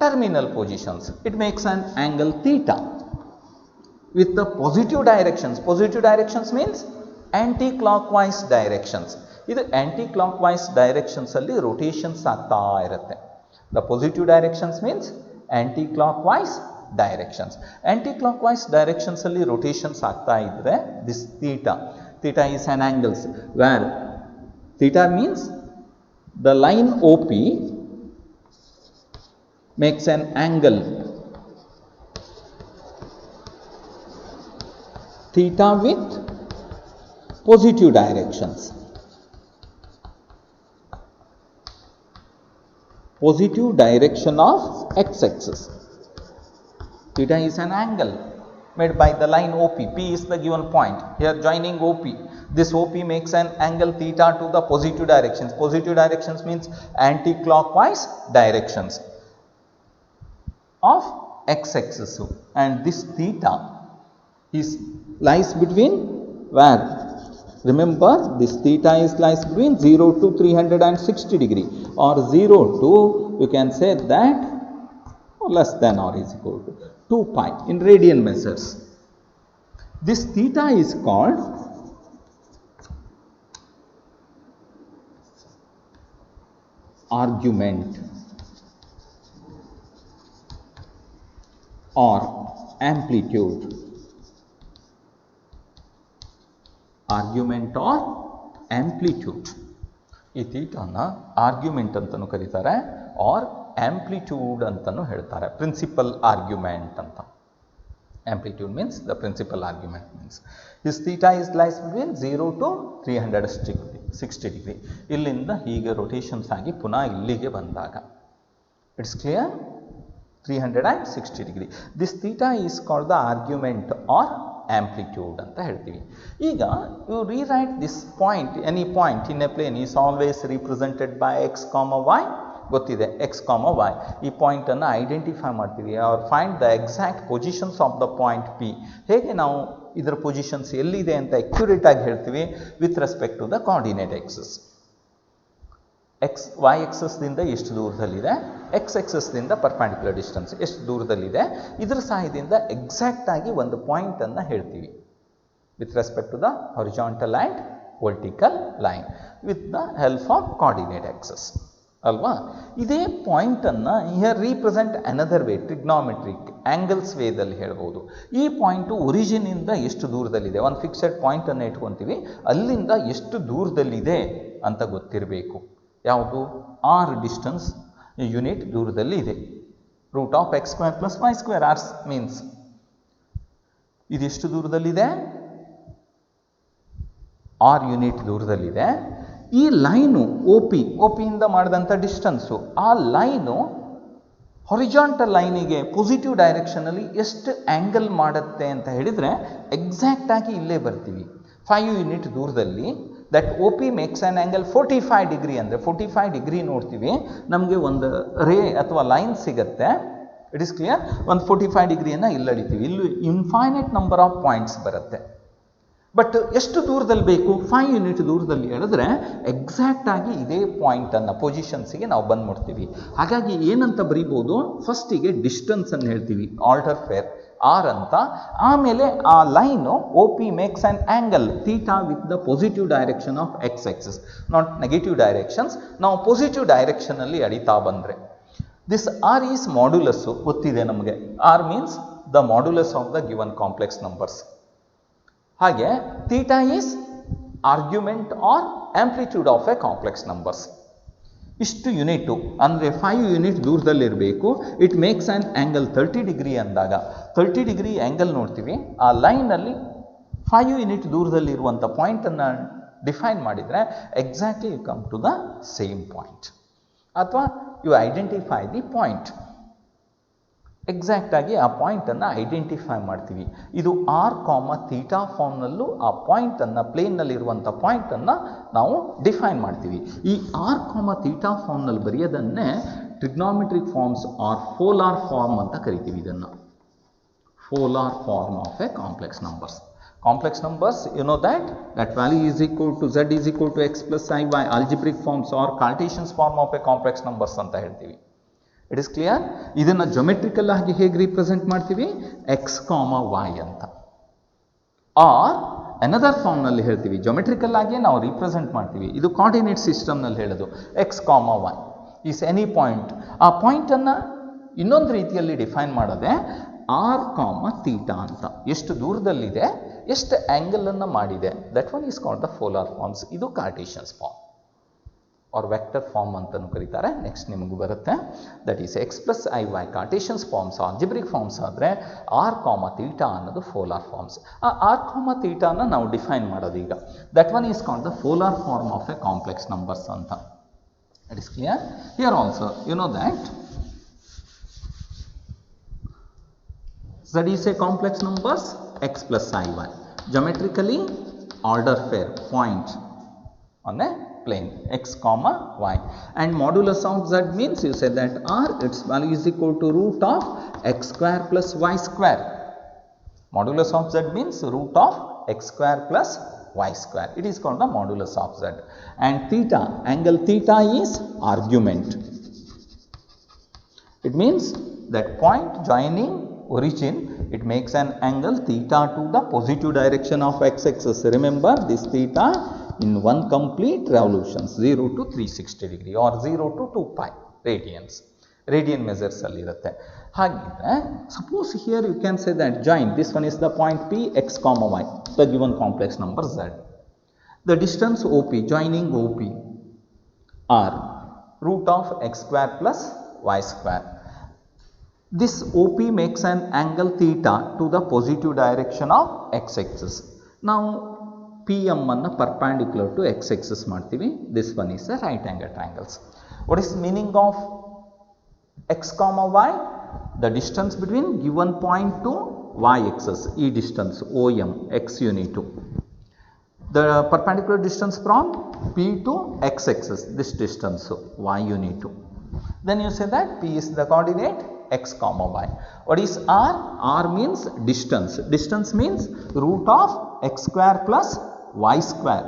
terminal positions, it makes an angle theta with the positive directions. Positive directions means anti-clockwise directions. ಇದು anti-clockwise directions ಅಲ್ಲಿ rotations ಆಗ್ತಾ ಇರುತ್ತೆ. The positive directions means anti-clockwise directions. Anti-clockwise directions ಅಲ್ಲಿ rotations ಆಗ್ತಾ ಇದ್ರೆ this theta is an angle where theta means the line OP makes an angle theta with positive directions. Positive direction of x-axis. Theta is an angle made by the line OP. P is the given point. Here joining OP. This OP makes an angle theta to the positive directions. Positive directions means anti-clockwise directions of x-axis, and this theta is lies between where, remember this theta is lies between 0 to 360 degree, or 0 to, you can say that less than or is equal to 2 pi in radian measures. This theta is called argument or amplitude. Argument or amplitude. ಈ ಥೀಟಾನ argument ಅಂತಲೂ ಕರೀತಾರೆ R amplitude ಅಂತಲೂ ಹೇಳ್ತಾರೆ. Principal argument ಅಂತ. Amplitude means the principal argument means this theta is lies between 0 to 360 degree. ಇಲ್ಲಿಂದ ಹೀಗೆ rotations ಆಗಿ ಪುನಃ ಇಲ್ಲಿಗೆ ಬಂದಾಗ it's clear, 360 degree. This theta is called the argument or amplitude ಅಂತ ಹೇಳ್ತೀವಿ. ಈಗ you rewrite this point, any point in a plane is always represented by x comma y. ಗೊತ್ತಿದೆ x comma y. ಈ point ಅನ್ನು identify ಮಾಡ್ತೀವಿ or find the exact positions of the point P. ಹೇಗೆ ನಾವು ಇದರ ಪೊಸಿಷನ್ಸ್ ಎಲ್ಲಿದೆ ಅಂತ accurate ಆಗಿ ಹೇಳ್ತೀವಿ with respect to the coordinate axis. y axis ದಿಂದ ಎಷ್ಟು ದೂರದಲ್ಲಿದೆ, x axis ದಿಂದ ಪರ್ಪೆಂಡಿಕ್ಯುಲರ್ ಡಿಸ್ಟೆನ್ಸ್ ಎಷ್ಟು ದೂರದಲ್ಲಿದೆ, ಇದರ ಸಹಾಯದಿಂದ ಎಕ್ಸಾಕ್ಟ್ ಆಗಿ ಒಂದು ಪಾಯಿಂಟ್ ಅನ್ನು ಹೇಳ್ತೀವಿ with respect to the horizontal and vertical line with the help of coordinate axis ಅಲ್ವಾ. ಇದೇ ಪಾಯಿಂಟನ್ನು here represent another way, trigonometric angles ವೇದಲ್ಲಿ ಹೇಳ್ಬೋದು. ಈ ಪಾಯಿಂಟು ಒರಿಜಿನಿಂದ ಎಷ್ಟು ದೂರದಲ್ಲಿದೆ, ಒಂದು ಫಿಕ್ಸೆಡ್ ಪಾಯಿಂಟನ್ನು ಇಟ್ಕೊತೀವಿ, ಅಲ್ಲಿಂದ ಎಷ್ಟು ದೂರದಲ್ಲಿದೆ ಅಂತ ಗೊತ್ತಿರಬೇಕು. ಯಾವುದು, ಆರ್ ಡಿಸ್ಟೆನ್ಸ್ ಯೂನಿಟ್ ದೂರದಲ್ಲಿ ಇದೆ. Root of x square plus y square r's means ಇದೆಷ್ಟು ದೂರದಲ್ಲಿದೆ, ಆರ್ ಯೂನಿಟ್ ದೂರದಲ್ಲಿದೆ. ಈ ಲೈನು ಒ ಪಿಯಿಂದ ಮಾಡಿದಂಥ ಡಿಸ್ಟೆನ್ಸು, ಆ ಲೈನು ಹಾರಿಜಾಂಟಲ್ ಲೈನಿಗೆ ಪಾಸಿಟಿವ್ ಡೈರೆಕ್ಷನಲ್ಲಿ ಎಷ್ಟು ಆ್ಯಂಗಲ್ ಮಾಡುತ್ತೆ ಅಂತ ಹೇಳಿದರೆ ಎಕ್ಸಾಕ್ಟಾಗಿ ಇಲ್ಲೇ ಬರ್ತೀವಿ. 5 ಯೂನಿಟ್ ದೂರದಲ್ಲಿ that O P makes an angle 45 degree ಅಂದರೆ 45 ಡಿಗ್ರಿ ನೋಡ್ತೀವಿ, ನಮಗೆ ಒಂದು ರೇ ಅಥವಾ ಲೈನ್ ಸಿಗುತ್ತೆ. It is clear. ಒಂದು 45 ಡಿಗ್ರಿಯನ್ನು ಇಲ್ಲಿ ಅಡಿತೀವಿ. ಇಲ್ಲಿ ಇನ್ಫೈನೈಟ್ ನಂಬರ್ ಆಫ್ ಪಾಯಿಂಟ್ಸ್ ಬರುತ್ತೆ. ಬಟ್ ಎಷ್ಟು ದೂರದಲ್ಲಿ ಬೇಕು, 5 ಯೂನಿಟ್ ದೂರದಲ್ಲಿ ಹೇಳಿದ್ರೆ ಎಕ್ಸಾಕ್ಟಾಗಿ ಇದೇ ಪಾಯಿಂಟನ್ನು ಪೊಸಿಷನ್ಸಿಗೆ ನಾವು ಬಂದ್ಬಿಡ್ತೀವಿ. ಹಾಗಾಗಿ ಏನಂತ ಬರೀಬೋದು, ಫಸ್ಟಿಗೆ ಡಿಸ್ಟೆನ್ಸನ್ನು ಹೇಳ್ತೀವಿ ಆಲ್ಟರ್ ಫೇರ್ ಆರ್ ಅಂತ. ಆಮೇಲೆ ಆ line O P makes an angle theta with the positive direction of x axis, not negative directions. ನಾವು ಪಾಸಿಟಿವ್ ಡೈರೆಕ್ಷನಲ್ಲಿ ಅಡಿತಾ ಬಂದರೆ ದಿಸ್ ಆರ್ ಈಸ್ ಮಾಡ್ಯುಲಸ್ಸು ಗೊತ್ತಿದೆ ನಮಗೆ. R means the modulus of the given complex numbers. ಹಾಗೆ theta is argument or amplitude of a complex numbers. ಇಷ್ಟು unit ಅಂದರೆ 5 unit ದೂರದಲ್ಲಿರಬೇಕು. It makes an angle 30 degree ಅಂದಾಗ 30 ಡಿಗ್ರಿ ಆ್ಯಂಗಲ್ ನೋಡ್ತೀವಿ. ಆ ಲೈನಲ್ಲಿ 5 ಯೂನಿಟ್ ದೂರದಲ್ಲಿರುವಂಥ ಪಾಯಿಂಟನ್ನು ಡಿಫೈನ್ ಮಾಡಿದರೆ exactly you come to the same point, ಅಥವಾ ಯು ಐಡೆಂಟಿಫೈ ದಿ ಪಾಯಿಂಟ್. ಎಕ್ಸಾಕ್ಟಾಗಿ ಆ ಪಾಯಿಂಟನ್ನು ಐಡೆಂಟಿಫೈ ಮಾಡ್ತೀವಿ. ಇದು ಆರ್ ಕಾಮ ಥೀಟಾ ಫಾರ್ಮ್ನಲ್ಲೂ ಆ ಪಾಯಿಂಟನ್ನು, ಪ್ಲೇನ್ನಲ್ಲಿರುವಂಥ ಪಾಯಿಂಟನ್ನು ನಾವು ಡಿಫೈನ್ ಮಾಡ್ತೀವಿ. ಈ ಆರ್ ಕಾಮ ಥೀಟಾ ಫಾರ್ಮ್ನಲ್ಲಿ ಬರೆಯೋದನ್ನೇ trigonometric forms or polar form ಅಂತ ಕರಿತೀವಿ. ಇದನ್ನು polar form of a complex numbers. Complex numbers, you know that value is equal to z is equal to x plus I y, algebraic forms or Cartesian form of a complex numbers ಅಂತ ಹೇಳ್ತೀವಿ. It is clear? ಇದನ್ನು geometrical ಆಗಿ ಹೇಗೆ represent ಮಾಡ್ತೀವಿ? x, y ಅಂತ. or another form ನಲ್ಲಿ ಹೇಳ್ತೀವಿ, geometrical ಆಗಿ ನಾವು represent ಮಾಡ್ತೀವಿ. ಇದು coordinate system ನಲ್ಲಿ ಹೇಳೋದು x, y is any point. ಆ ಪಾಯಿಂಟ್ ಅನ್ನು ಇನ್ನೊಂದು ರೀತಿಯಲ್ಲಿ ಡಿಫೈನ್ ಮಾಡೋದೇ ಆರ್ ಕಾಮ ಥೀಟಾ ಅಂತ. ಎಷ್ಟು ದೂರದಲ್ಲಿದೆ, ಎಷ್ಟು ಆ್ಯಂಗಲನ್ನು ಮಾಡಿದೆ, that one is called the polar forms. ಇದು cartesians form or vector form ಅಂತಲೂ ಕರೀತಾರೆ. ನೆಕ್ಸ್ಟ್ ನಿಮಗೂ ಬರುತ್ತೆ, that is x plus i y cartesians forms, algebraic forms ಆದರೆ ಆರ್ ಕಾಮ ಥೀಟಾ ಅನ್ನೋದು ಫೋಲಾರ್ ಫಾರ್ಮ್ಸ್. ಆ ಆರ್ ಕಾಮ ಥೀಟಾನ ನಾವು ಡಿಫೈನ್ ಮಾಡೋದು ಈಗ. That one is called the polar form of a complex numbers ಅಂತ. It is clear? Here also you know that Z is a complex numbers x plus I y, geometrically order pair point on a plane x comma y, and modulus of z means you say that r, its value is equal to root of x square plus y square. Modulus of z means root of x square plus y square. It is called the modulus of z. And theta, angle theta is argument. It means that point joining origin, it makes an angle theta to the positive direction of x-axis. Remember this theta in one complete revolutions, 0 to 360 degree or 0 to 2 pi radians. Radian measures ಅಲ್ಲಿ ಇರುತ್ತೆ. ಹಾಗಿದ್ರೆ suppose here you can say that join, this one is the point P, x comma y, the given complex number z. The distance OP, joining OP are root of x square plus y square. This OP makes an angle theta to the positive direction of x-axis. Now PM ಅನ್ನು perpendicular to x-axis ಮಾಡ್ತೀವಿ. This one is a right angle triangles. What is the meaning of x comma y? The distance between given point to y-axis. E distance OM, x unit. The perpendicular distance from P to x-axis. This distance y unit. Then you say that P is the coordinate x comma y. What is r? R means distance. Distance means root of x square plus y square.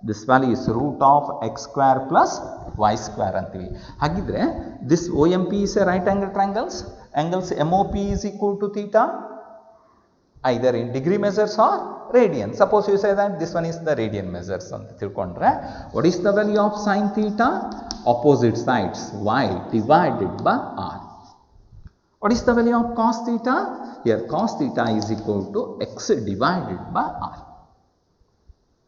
This value is root of x square plus y square ಅಂತೀವಿ. ಹಾಗಿದ್ರೆ this OMP is a right angle triangles. Angles MOP is equal to theta either in degree measures or radian. Suppose you say that this one is the radian measures ಅಂತ ತಿಳ್ಕೊಂಡ್ರೆ, what is the value of sin theta? Opposite sides y divided by r. What is the value of cos theta? Here cos theta is equal to x divided by r.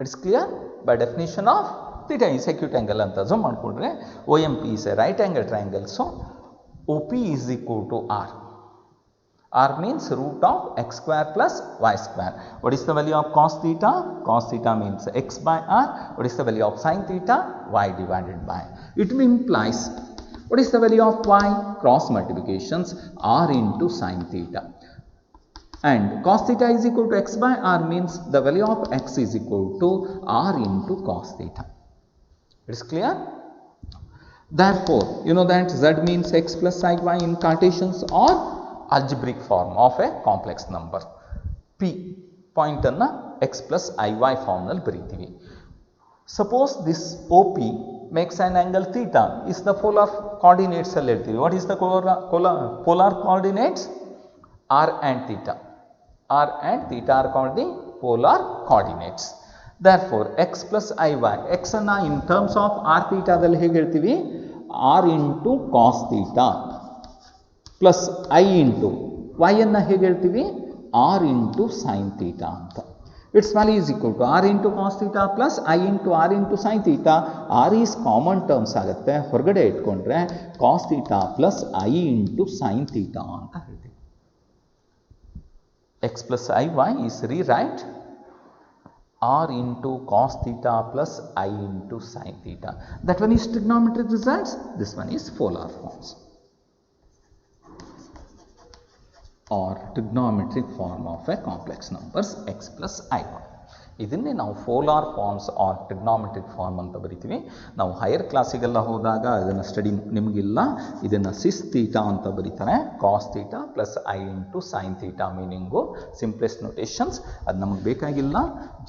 It is clear? By definition of theta is acute angle anta assume ಮಾಡ್ಕೊಂಡ್ರೆ OMP is a right angle triangle, so OP is equal to r. R means root of x square plus y square. What is the value of cos theta? Cos theta means x by r. What is the value of sin theta? Y divided by. It implies, what is the value of y? Cross multiplications r into sin theta. And cos theta is equal to x by r means the value of x is equal to r into cos theta. It is clear? Therefore, you know that z means x plus I y in Cartesians or algebraic form of a complex number. P point anna x plus I y form nalli ಬರೀತೀವಿ. Suppose this OP makes an angle theta is the polar coordinates ಅಲ್ಲಿ ಹೇಳ್ತೀವಿ. What is the polar coordinates? R and theta. R and theta are called the polar coordinates. Therefore x plus I y, x ಅನ್ನ in terms of r theta ದಲ್ಲಿ ಹೇಗೆ ಹೇಳ್ತೀವಿ? R into cos theta plus I into y ಅನ್ನ ಹೇಗೆ ಹೇಳ್ತೀವಿ? R into sin theta ಅಂತ. its value is equal to r into cos theta plus I into r into sin theta. r is common terms ಆಗುತ್ತೆ, ಹೊರಗಡೆ ಇಟ್ಕೊಂಡ್ರೆ cos theta plus I into sin theta ಅಂತ ಹೇಳ್ತೀವಿ. x plus iy is rewrite r into cos theta plus I into sin theta. That one is trigonometric results, this one is polar forms or trigonometric form of a complex numbers x plus iy. ಇದನ್ನೇ ನಾವು polar forms R trigonometric form ಅಂತ ಬರಿತೀವಿ. ನಾವು higher ಕ್ಲಾಸಿಗೆಲ್ಲ ಹೋದಾಗ ಇದನ್ನು study ನಿಮಗಿಲ್ಲ, ಇದನ್ನು ಸಿಸ್ theta ಅಂತ ಬರೀತಾರೆ, cos theta plus i into sine theta meaning simplest notations, ಅದು ನಮಗೆ ಬೇಕಾಗಿಲ್ಲ.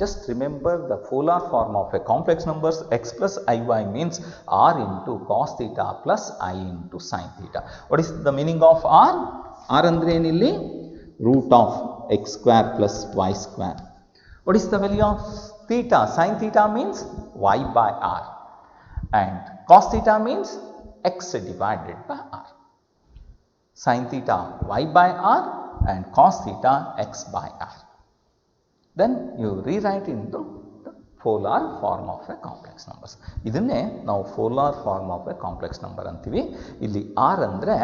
Just remember the polar form of a complex numbers x plus i y means r into cos theta plus i into sine theta. What is the meaning of r? R ಅಂದರೆ ಏನಿಲ್ಲಿ? Root of x square plus y square. What is the value of theta? Sin theta means y by r and cos theta means x divided by r. Sin theta y by r and cos theta x by r. Then you rewrite into the polar form of a complex numbers. ಇದನ್ನೇ ನಾವು polar form of a complex number ಅಂತೀವಿ. ಇಲ್ಲಿ r ಅಂದರೆ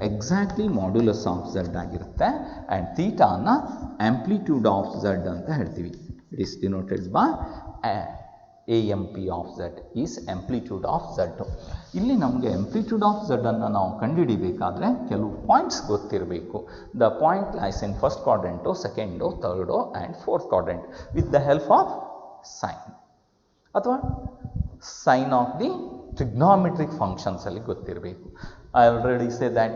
exactly modulus of z ಆಗಿರುತ್ತೆ and theta ನ amplitude of z ಅಂತ ಹೇಳ್ತೀವಿ. It is denoted by AMP of z is amplitude of z. ಇಲ್ಲಿ ನಮಗೆ amplitude of z ಅನ್ನು ನಾವು ಕಂಡುಹಿಡಿಯಬೇಕಾದ್ರೆ ಕೆಲವು ಪಾಯಿಂಟ್ಸ್ ಗೊತ್ತಿರಬೇಕು. The point lies in first quadrant, second, third and fourth quadrant with the help of sine ಅಥವಾ sine of the trigonometric functions ಅಲ್ಲಿ ಗೊತ್ತಿರಬೇಕು. I already say that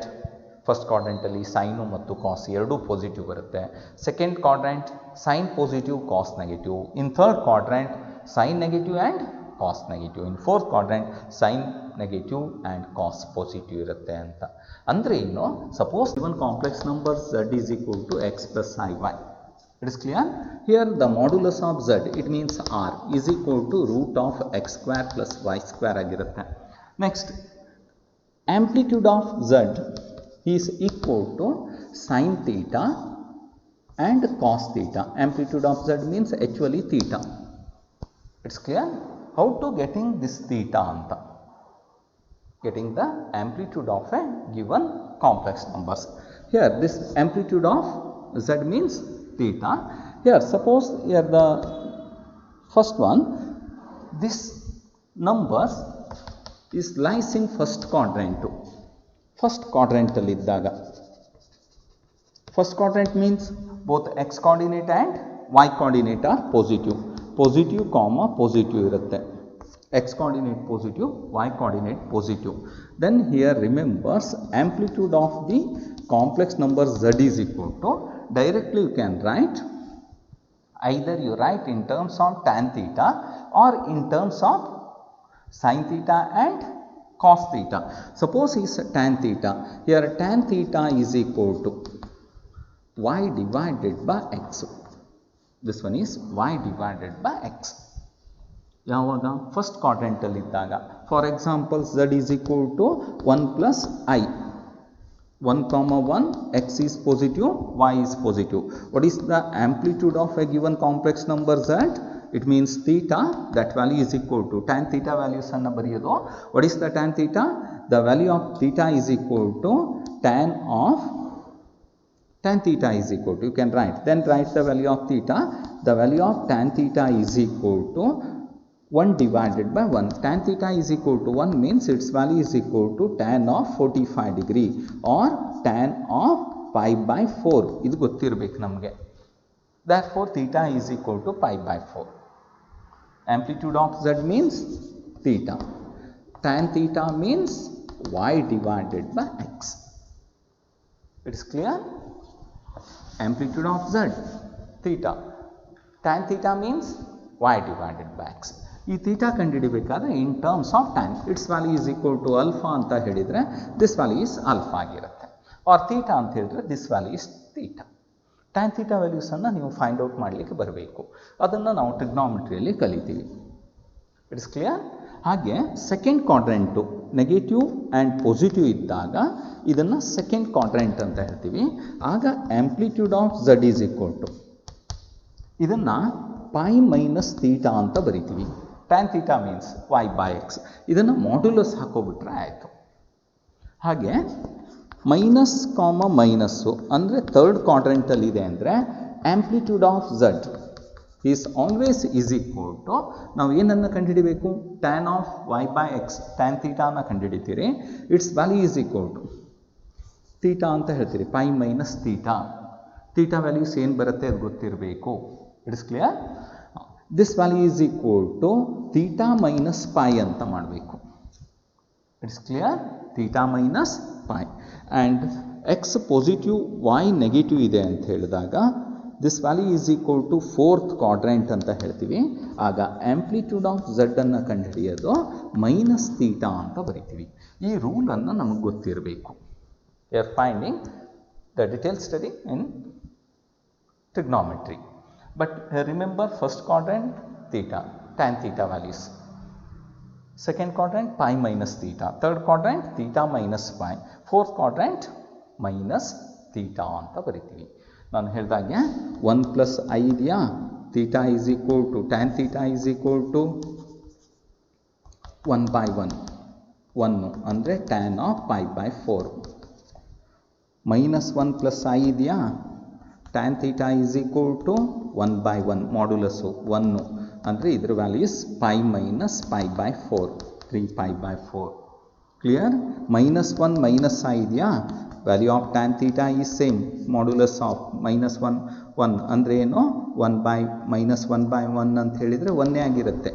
first ಕ್ವಾಡ್ರೆಂಟಲ್ಲಿ ಸೈನು ಮತ್ತು cos ಎರಡೂ ಪಾಸಿಟಿವ್ ಬರುತ್ತೆ. Second quadrant sine positive cos negative. In third quadrant sine negative and cos negative. In fourth quadrant sine negative and cos positive ಇರುತ್ತೆ ಅಂತ. ಅಂದರೆ ಇನ್ನು suppose given complex number z is equal to x plus iy. It is clear? Here the modulus of z, it means r, is equal to root of x square plus y square ಆಗಿರುತ್ತೆ. Next amplitude of z is equal to sin theta and cos theta. Amplitude of z means actually theta. It's clear? How to getting this theta anta? Getting the amplitude of a given complex numbers. Here this amplitude of z means theta. Here suppose here the first one, this numbers is lies in first quadrant. First ಕ್ವಾಡ್ರೆಂಟಲ್ಲಿ ಇದ್ದಾಗ, first quadrant means both x coordinate and y coordinate are positive. Positive comma positive ಇರುತ್ತೆ. X coordinate positive, y coordinate positive. Then here remembers amplitude of the complex number z is equal to, directly you can write, either you write in terms of tan theta or in terms of sin theta and cos theta. Suppose is tan theta. Here tan theta is equal to y divided by x. This one is y divided by x. ಯಾವಾಗ first ಕ್ವಾಡ್ರೆಂಟಲ್ಲಿ ಇದ್ದಾಗ, for example z is equal to 1 plus I. 1, 1, x is positive, y is positive. What is the amplitude of a given complex number z? It means theta, that value is equal to tan theta values anna bariyodu. What is the tan theta? The value of theta is equal to tan theta is equal to, you can write, then write the value of theta. The value of tan theta is equal to 1 divided by 1. Tan theta is equal to 1 means its value is equal to tan of 45 degree or tan of pi by 4. ಇದು ಗೊತ್ತಿರಬೇಕು ನಮಗೆ. Therefore theta is equal to pi by 4. Amplitude of z means theta. Tan theta means y divided by x. It is clear? Amplitude of z, theta. Tan theta means y divided by x. ಈ theta ಕಂಡುಹಿಡಿಬೇಕಾದ್ರೆ in terms of tan, its value is equal to alpha ಅಂತ ಹೇಳಿದರೆ this value is alpha ಆಗಿರುತ್ತೆ. Or theta ಅಂತ ಹೇಳಿದ್ರೆ this value is theta. Tan theta ವ್ಯಾಲ್ಯೂಸನ್ನು ನೀವು find out ಮಾಡಲಿಕ್ಕೆ ಬರಬೇಕು. ಅದನ್ನು ನಾವು ಟ್ರಿಗ್ನಾಮೆಟ್ರಿಯಲ್ಲಿ ಕಲಿತೀವಿ. It's clear? ಹಾಗೆ second quadrant negative and positive ಇದ್ದಾಗ ಇದನ್ನು ಸೆಕೆಂಡ್ ಕ್ವಾಡ್ರೆಂಟ್ ಅಂತ ಹೇಳ್ತೀವಿ. ಆಗ amplitude of z is equal to, ಇದನ್ನು ಪೈ ಮೈನಸ್ ತೀಟಾ ಅಂತ ಬರಿತೀವಿ. Tan theta means y by x. ಇದನ್ನು ಮಾಡ್ಯುಲಸ್ ಹಾಕೋಬಿಟ್ರೆ ಆಯಿತು. ಹಾಗೆ ಮೈನಸ್ ಕಾಮ ಮೈನಸ್ಸು ಅಂದರೆ ಥರ್ಡ್ ಕ್ವಾಡ್ರೆಂಟಲ್ಲಿ ಇದೆ ಅಂದರೆ amplitude of z is always is equal to, ನಾವು ಏನನ್ನು ಕಂಡುಹಿಡಿಬೇಕು, tan of y by x, tan ತೀಟಾನ ಕಂಡುಹಿಡಿತೀರಿ. Its value is equal to theta ಅಂತ ಹೇಳ್ತೀರಿ, pi minus theta. Theta values ಏನು ಬರುತ್ತೆ ಅದು ಗೊತ್ತಿರಬೇಕು. It's clear. This value is equal to theta minus pi ಅಂತ ಮಾಡಬೇಕು. It's clear. Theta minus pi and x positive y negative ಇದೆ ಅಂತ ಹೇಳಿದಾಗ this value is equal to fourth quadrant ಅಂತ ಹೇಳ್ತೀವಿ. ಆಗ ಆಂಪ್ಲಿಟ್ಯೂಡ್ ಆಫ್ ಝಡ್ ಅನ್ನು ಕಂಡುಹಿಡಿಯೋದು ಮೈನಸ್ ತೀಟಾ ಅಂತ ಬರಿತೀವಿ. ಈ ರೂಲನ್ನು ನಮಗೆ ಗೊತ್ತಿರಬೇಕು. You are finding the detail study in trigonometry. But remember, first quadrant theta, tan theta values. Second quadrant pi minus theta. Third quadrant theta minus pi. Fourth quadrant minus theta ಅಂತ ಬರಿತೀವಿ. ನಾನು ಹೇಳಿದಾಗೆ 1 ಪ್ಲಸ್ ಐ ಇದೆಯಾ, theta is equal to tan theta is equal to 1 by 1. 1 ಅಂದರೆ tan of pi by 4. Minus 1 plus i ಇದೆಯಾ, tan theta is equal to 1 by 1 modulus 1 ಅಂದರೆ ಇದರ values pi minus pi by 4, 3 pi by 4. Clear. Minus 1 minus i ಇದೆಯಾ, value of tan theta is same, modulus of minus 1 ಅಂದರೆ ಏನು, 1 by minus 1 by 1 ಅಂತ ಹೇಳಿದರೆ 1 ಆಗಿರುತ್ತೆ.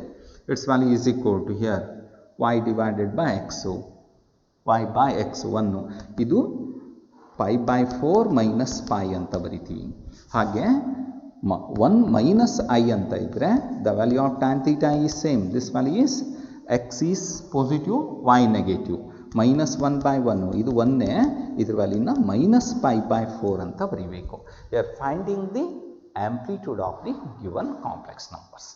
Its value is equal to here y divided by x, y by x 1. ಇದು pi by 4 minus pi ಅಂತ ಬರಿತೀವಿ. ಹಾಗೆ 1 ಮೈನಸ್ ಐ ಅಂತ ಇದ್ದರೆ the value of tan theta is same. This value is x is positive, y negative. Minus 1 by 1 ಇದು 1, ಇದ್ರ ವ್ಯಾಲ್ಯೂನ minus pi by 4 ಅಂತ ಬರೀಬೇಕು. You are finding the amplitude of the given complex numbers.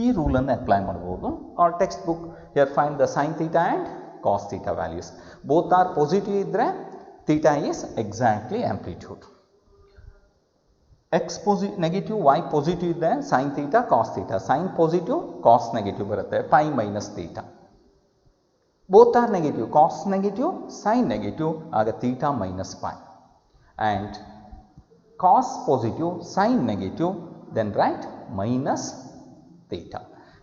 ಈ ರೂಲನ್ನು apply ಮಾಡ್ಬೋದು. Or textbook you are find the sine theta and cos theta values. Both are positive ಇದ್ದರೆ theta is exactly amplitude. X negative, y positive ಇದೆ, sin theta cos theta. sin positive cos negative ಬರುತ್ತೆ, pi minus theta. Both are negative, cos negative, sin negative, ಆಗ theta minus pi. And cos positive, sin negative, then write minus theta.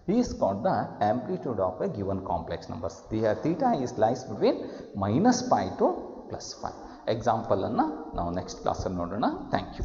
He is called the amplitude of a given complex numbers. Here theta is lies between minus pi to plus 5. ಎಕ್ಸಾಂಪಲನ್ನು ನಾವು next ಕ್ಲಾಸಲ್ಲಿ ನೋಡೋಣ. Thank you.